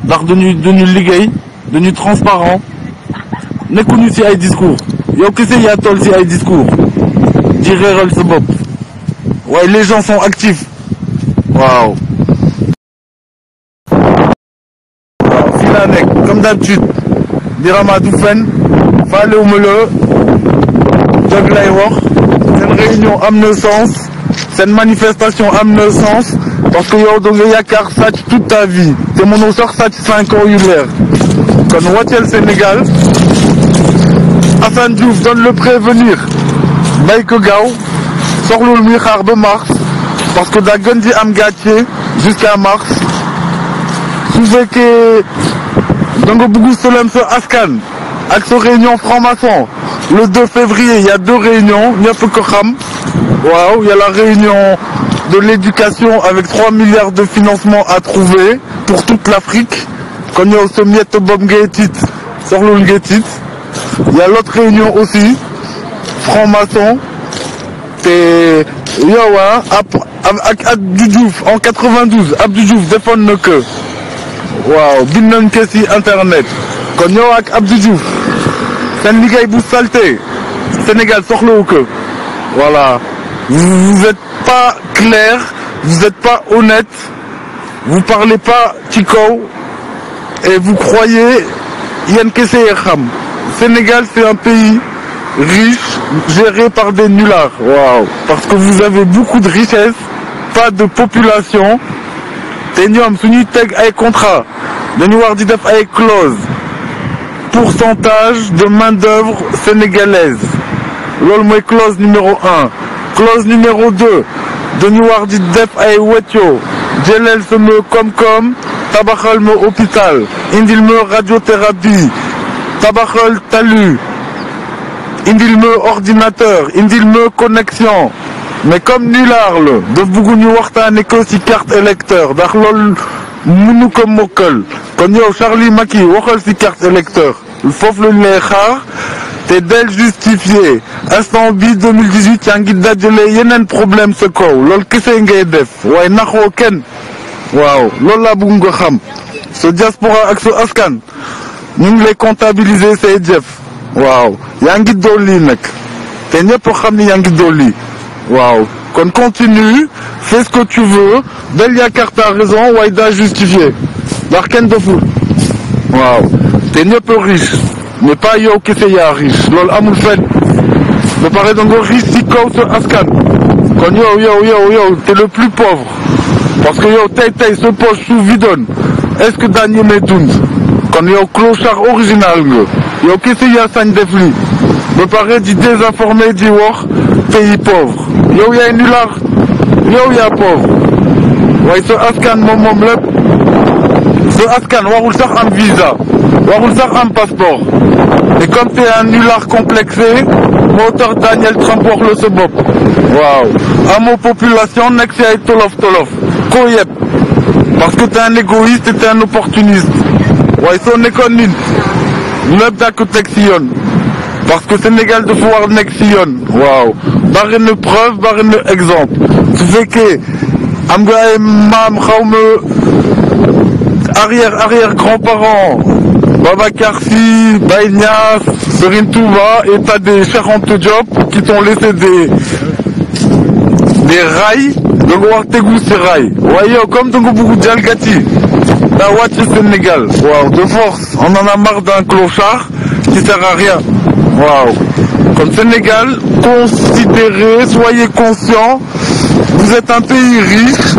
ndax dañuy liggéey dañuy transparent nekkuñu ci ay discours yow kese yaa toll ci ay discours di réeral sa bopp waaye les gens sont actifs waaw fii laa nekk comme d'habitude di ramadu fen faalewuma la dëgg lay wax seen réunion am na sens seen manifestation am na sens parce que yow da nga yaakaar sàcc toute ta vie te mënoo sax sàcc 5 ans yu leer kon wàcceel Sénégal Assane Diouf doon le prévenir bay ko gaaw soxlul muy xaar ba mars parce que daa gën di am gàcce jusqu'à mars su fekkee da nga bëgg sëlëm sa askan ak sa réunion franc-maçon le 2 février il y a 2 réunions ñëpp ko xam waaw il y a la réunion de l'éducation avec 3 milliards de financement à trouver pour toute l'Afrique kon yow sa miette bopp ngay tiit soxlul ngay tiit il y a l'autre réunion aussi franc-maçon te yow ak Abdou Diouf en 92 Abdou Diouf defoon na que waaw bind nañ ko ci internet kon yow ak Abdou Diouf seen liggéey bu salté Sénégal soxlawu ko voilà vous êtes pas clair vous êtes pas honnête vous parlez pas ci kaw et vous croyez yéen kese xam Sénégal c'est un pays riche géré par des nullards waaw parce que vous avez beaucoup de richesses pas de population te ñoom suñuy teg ay contrat dañu war di def ay clause pourcentage de main d'œuvre sénégalaise loolu mooy clause numéro 1 clause numéro 2 dañu war di def ay wecco jëleel sama koom-koom tabaxal ma hôpital indil ma radiothérapie tabaxal talu indil ma ordinateur indil ma connexion mais comme nulard la daf bëgg ñu waxtaane ko ci carte électeur ndax loolu mënu ko mokkal kon yow Charlie Macky waxal ci carte électeur foofu lañ lay xaar te del justifié instant bi 2018 yaa ngi dajale yeneen problème sa kaw loolu kese ngay def waaye naxoo kenn waaw loolu laa bëgg nga xam sa diaspora ak sa askan ñu ngi lay comptabiliser say jëf waaw yaa ngi dolli nag te ñëpp xam ni yaa ngi dolli waaw kon continue fais ce que tu veux del yaakaar t'as raison waaye daa justifié ndax kenn doful waaw te ñëpp riche mais pas yow kese yaa riche loolu amul fenn ba pare da nga riche ci kaw sa askan kon yow t'es le plus pauvre parce que yow tey sa poche su vidoon est-ce que daa ñemee dund kon yow clochard original nga yow kese yaa sañ def li ba pare di désinformer di wax pays pauvre yow yaay nulard yow yaa pauvre waaye sa askan moom lépp sa askan warul sax am visa warul sax am passeport et comme t'es un nulard complexé moo tax Daniel Trump wax la sa bopp waaw amoo population nekk ci ay tolof koo yëpp parce que t'es un égoïste et t'es un opportuniste waaye soo nekkoon nit lépp daa ko teg ci yoon parce que Sénégal dafa war nekk ci yoon waaw bari na preuve bari na exemple su fekkee am nga ay maam xawma arrière grands-parents Babacar Sy, Baye Niass, Serigne Touba et t'as des Cheikh Anta Diop qui t'ont laissé des rails da nga war tegu ci rail waaye yow comme da nga bëgg jalgati daa wàcc Sénégal waaw de force on en a marre d'un clochard qui sert à rien waaw comme Sénégal considérez soyez conscients vous êtes un pays riche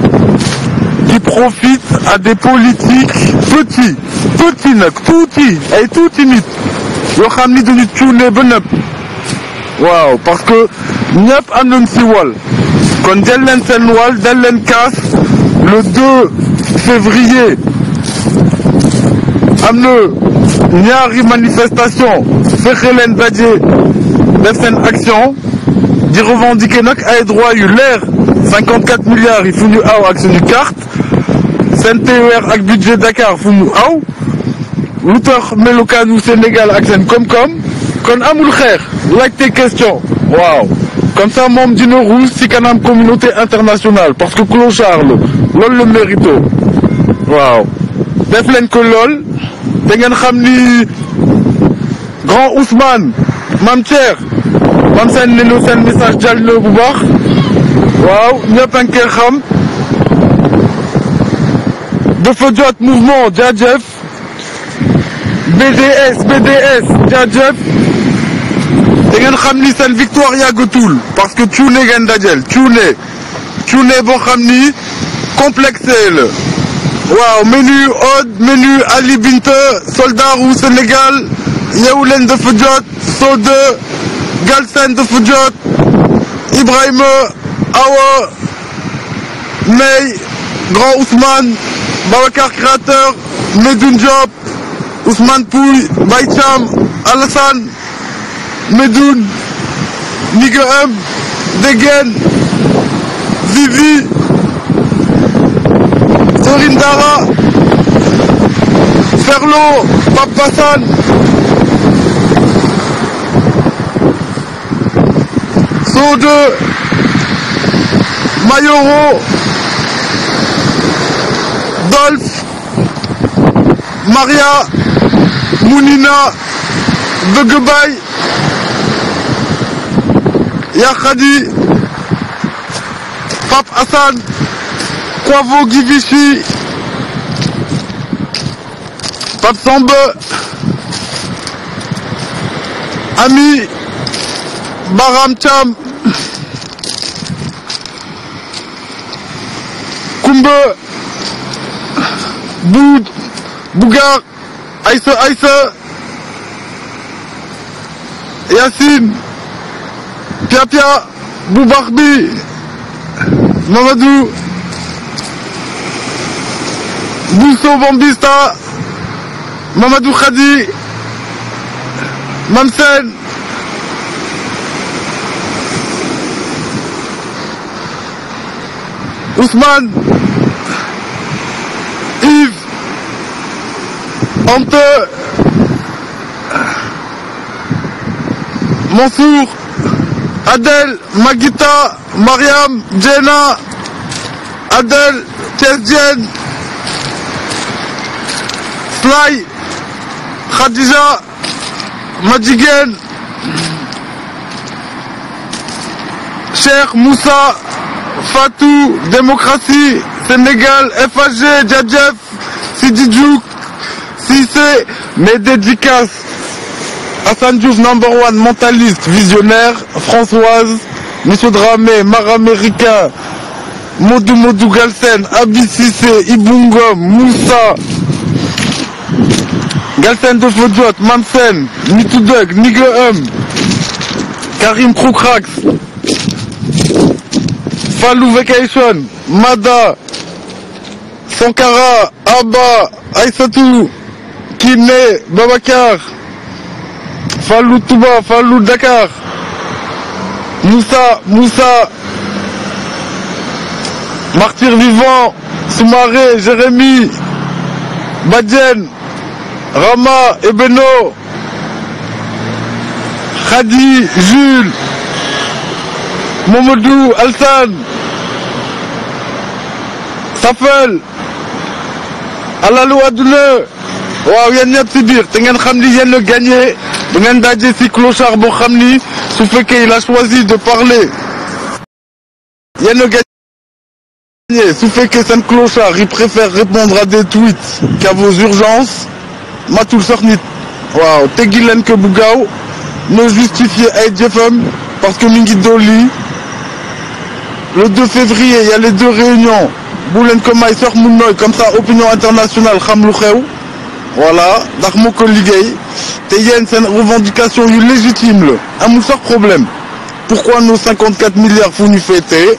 qui profitent à des politiques petits nag tuuti ay tuuti nit yoo xam ni dañu cuune ba nëpp waaw parce que ñëpp àndoon si wal kon jël leen seen wal dal leen kaas le 2 février am na ñaari manifestation fexe leen daje def seen action di revendiquer nag ay droits yu leer 54 milliards yi fu ñu aw ak suñu carte seen TER ak budget Dakar fu mu aw lu tax melokaanu Sénégal ak seen koom-koom kon amul xeex laajte question waaw comme ça moom dina ruus ci kanam communauté internationale parce que clochard la loolu la mérito waaw def leen ko lool da ngeen xam ni grand Ousmane Mame Thier Mame seen nenu seen message jàll na bu baax waaw ñëpp a ngi koy xam dafa jot mouvement jaajëf BDS jaajëf da ngeen xam ni seen victoire yàggatul parce que cuune ngeen dajel cuune boo xam ni complexé la waaw menu Ode menu Ali Binta soldaru Sénégal Yeewu Leen dafa jot Sode Galsen dafa jot Ibrahima Awa May Grand Ousmane Babacar Créateur Medoune Diop Ousmane Pouy Mbaye Thiam Alassane Medoune Niga Degen Vivi Serine Dara Ferlo Pape Bassane Sode Mayoro Dolph Maria Mounina Begebay Yakhadi Pape Hassan Kwavo Givichi Pape Sambe Ami Baram Cham Koumbe Bougar Aïssa Yassine Pia Boubarbi Mamadou Bousso Bambista Mamadou Khadi Mamsen Ousmane Yves Ante Mansour Adel Magita Mariam Djena Adel Tiesdien Sly Khadija Madjigen Cheikh Moussa Fatou Démocratie Sénégal FAG Djadjef Sidi Diouk Cissé mes dédicaces Hassan Diouf #1 mentaliste visionnaire Françoise Monsieur Dramé Maraméricain Modou Galsen Abi Cissé Ibungom Moussa Galsen de Fodiot Mamsen Nitoudeg Nigeum Karim Kroukrax Fallou Vacation Mada Sankara Abba Aïssatou Kiné Babacar Fallou Touba Fallou Dakar Moussa Martyr Vivant Soumaré Jérémy Badjen Rama Ebeno Khadi Jules Momodou Alsan Safel Alalou Adoune waaw yéen ñëpp ci biir te ngeen xam ni yéen a gagné da ngeen daje ci clochard boo xam ni su fekkee il a choisi de parler yéen a gagné su fekkee seen clochard il préfère répondre à des tweets qu'à vos urgences matul sax nit waaw teggi leen ko bu gaaw ne justifier ay jëfam parce que mi ngi dolli le 2 février il y a les 2 réunions Boulen comme Maïsor Mounoy, comme ça, opinion internationale, Khamlou Khew. Voilà, Darmoko Ligay. T'ayens, c'est une revendication légitime, un moussard problème. Pourquoi nos 54 milliards faut nous fêter?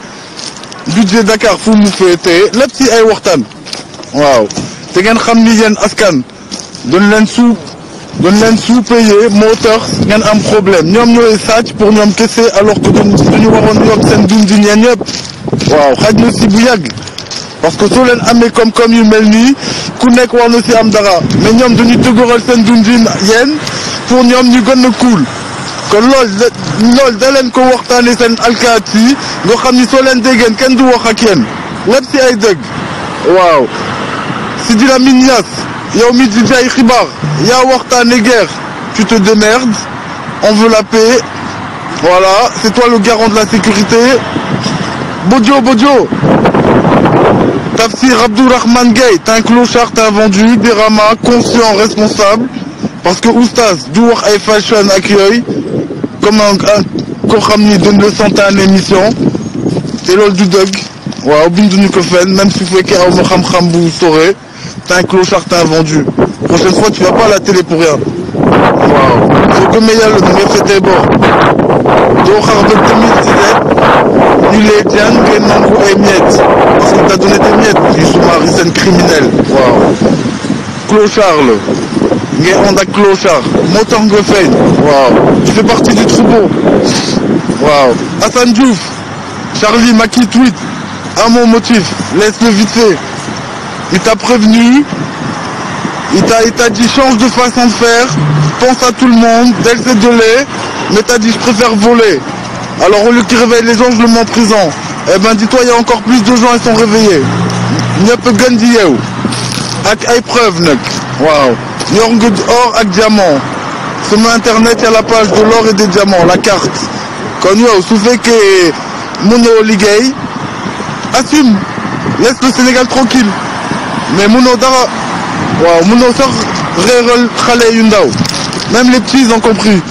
Budget Dakar faut nous fêter. Le petit Aïwartan. Waouh. T'ayens Khamliyen Askan. Donne l'ensou payé, moteur, il y a un problème. Nous avons les sacs pour nous encaisser alors que nous avons un dundin. Waouh, Khadno Sibouyag. Parce que si on a comme Yumelni, Kounek Warnosi Amdara. Mais nous avons donné Togorel Sendundin Yen pour nous avons cool. Quand l'ol d'Alen Kowartan et Sen Alkaati, nous avons Solen Degen, Kendu Wakakien. Lepsi Aydeg. Waouh. Sidi la Minias. Y'a Midi Jai Khibar, Y'a Warta Neger, tu te démerdes, on veut la paix, voilà, c'est toi le garant de la sécurité. Bodjo, Tafsir Abdourahman Gay, t'es un clochard, t'es un vendu, des ramas, conscient, responsable, parce que Oustaz, Dour et Fashion accueille, comme un Kohamni donne le santé à l'émission, t'es l'ol du dog, waouh, Bindouni Kofen, même si vous faites qu'il y a un Khambou Soré. T'es un clochard, t'es un vendu. Prochaine fois, tu vas pas à la télé pour rien. Waouh. C'est comme il y a le méfait des bords. Donc, en 2017, il est bien, il est miettes. Parce qu'il t'a donné des miettes. Il est sous-marin, c'est un criminel. Waouh. Clochard, il est en clochard. Moteur Ngefein. Waouh. Tu fais partie du troupeau. Waouh. Hassan Diouf. Charlie Maki tweet. Un mot motif. Laisse-le vite fait. Il t'a prévenu, il t'a dit change de façon de faire, pense à tout le monde, d'elle c'est de lait, mais t'as dit je préfère voler. Alors au lieu qu'il réveille les gens, je le mets en prison. Eh ben dis-toi, il y a encore plus de gens qui sont réveillés. Nyep Gandiyeu. Ak épreuve nek. Waouh. Yorg or ak diamant. Sur mon internet, il y a la page de l'or et des diamants, la carte. Quand il y a soufflé que Mono Ligay, assume, laisse le Sénégal tranquille. Mais Mouno Dara, waouh, Mouno sort Rérol Khalé Yundao. Même les petits ils ont compris.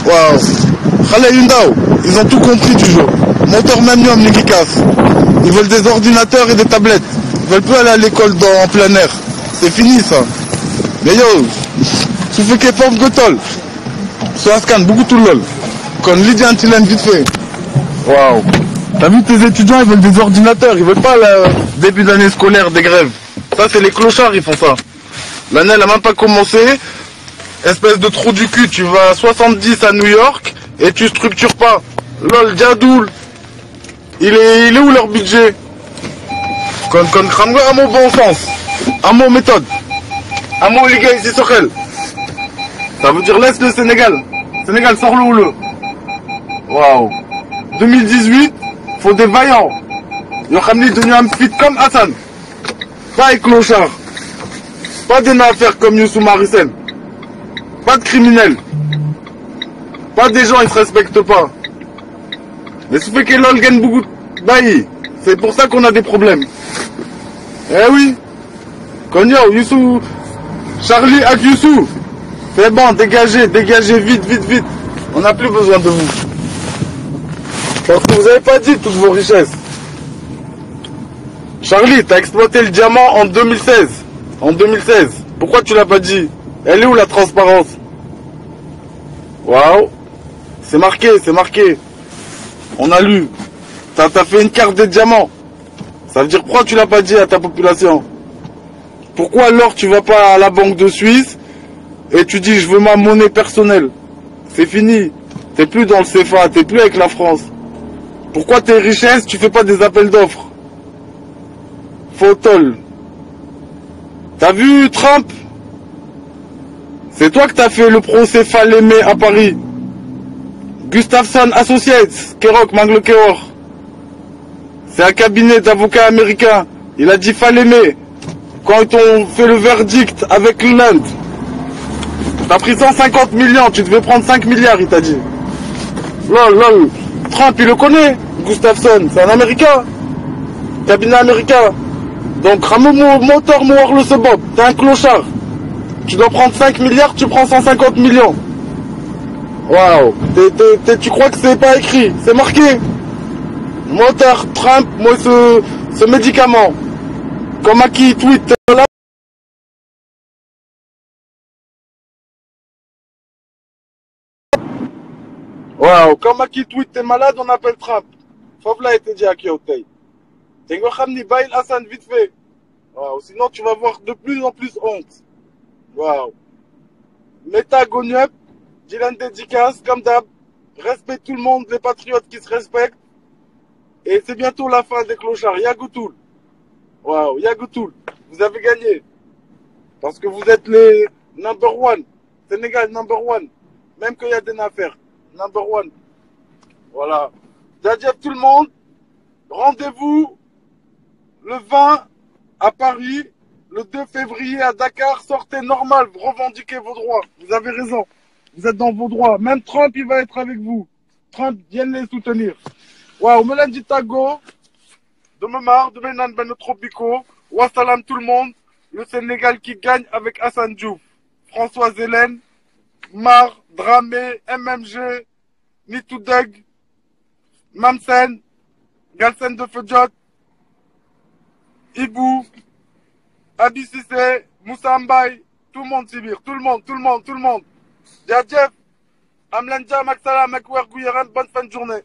Waouh, Khalé Yundao, ils ont tout compris du jeu. Moteur même Nyom Nikikas. Ils veulent des ordinateurs et des tablettes. Ils veulent plus aller à l'école en plein air. C'est fini ça. Mais yo, tu fais qu'est forme Gotol. Sur Ascan, beaucoup tout lol. Quand Lydia Antilène vite fait. Waouh. T'as vu tes étudiants, ils veulent des ordinateurs. Ils veulent pas le début d'année scolaire des grèves. Ça, c'est les clochards, ils font ça. L'année, elle a même pas commencé. Espèce de trou du cul, tu vas à 70 à New York et tu structures pas. Lol, Diadoul. Il est où leur budget? Quand Kramgo, un mot bon sens. Un mot méthode. Un mot Liga ici sur elle. Ça veut dire laisse le Sénégal. Sénégal, sors-le ou le. Waouh. 2018, faut des vaillants. Le Khamli est devenu un fit comme Hassan. Pas les clochards. Pas des affaires comme Youssou Marissel. Pas de criminels. Pas des gens, ils se respectent pas. Mais ça fait que l'ol gagne beaucoup d'aïe. C'est pour ça qu'on a des problèmes. Eh oui. Quand Youssou, Charlie avec Youssou. C'est bon, dégagez, vite. On n'a plus besoin de vous. Parce que vous n'avez pas dit toutes vos richesses. Charlie, t'as exploité le diamant en 2016. Pourquoi tu l'as pas dit? Elle est où la transparence? Waouh. C'est marqué. On a lu. T'as fait une carte des diamants. Ça veut dire pourquoi tu l'as pas dit à ta population? Pourquoi alors tu vas pas à la banque de Suisse et tu dis je veux ma monnaie personnelle? C'est fini. T'es plus dans le CFA, t'es plus avec la France. Pourquoi tes richesses, tu fais pas des appels d'offres? Fautol. T'as vu Trump? C'est toi que t'as fait le procès Falémé à Paris. Gustafson Associates, Kerok Manglekeor. C'est un cabinet d'avocats américains. Il a dit Falémé. Quand ils t'ont fait le verdict avec l'Inde. T'as pris 150 millions, tu devais prendre 5 milliards, il t'a dit. Lol. Trump, il le connaît, Gustafson, c'est un américain. Cabinet américain. Donc, Ramon Motor Mouar le Sebob, t'es un clochard. Tu dois prendre 5 milliards, tu prends 150 millions. Waouh. Tu crois que c'est pas écrit, c'est marqué. Moteur Trump, moi ce médicament. Comme qui tweet là. Waouh, comme qui tweet t'es malade, on appelle Trump. Faut que là été dit à qui au taille. T'es nga xamni Bail Hassan vite fait. Waouh, sinon tu vas voir de plus en plus honte. Waouh. Meta Gonyep, Dylan dédicace, comme d'hab. Respecte tout le monde, les patriotes qui se respectent. Et c'est bientôt la fin des clochards. Yagoutoul. Waouh, Yagoutoul. Vous avez gagné. Parce que vous êtes les number one. Sénégal number one. Même qu'il y a des affaires. Number one. Voilà. Djadjef tout le monde. Rendez-vous le 20 à Paris. Le 2 février à Dakar. Sortez normal. Revendiquez vos droits. Vous avez raison. Vous êtes dans vos droits. Même Trump, il va être avec vous. Trump, vienne les soutenir. Waouh, Melandi Tago. De Memar, de Menan Ben Tropico. Wassalam tout le monde. Le Sénégal qui gagne avec Hassan Diouf. Françoise Hélène. Mar, Dramé, MMG. Nitoudeg. Mamsen. Galsen de Fedjot. Ibou. Abi Sissé. Moussa Mbaye. Tout le monde, Sibir. Tout le monde, tout le monde, tout le monde. Djadjef. Amlenja, Maksalam, Mekwer, Gouyeran. Bonne fin de journée.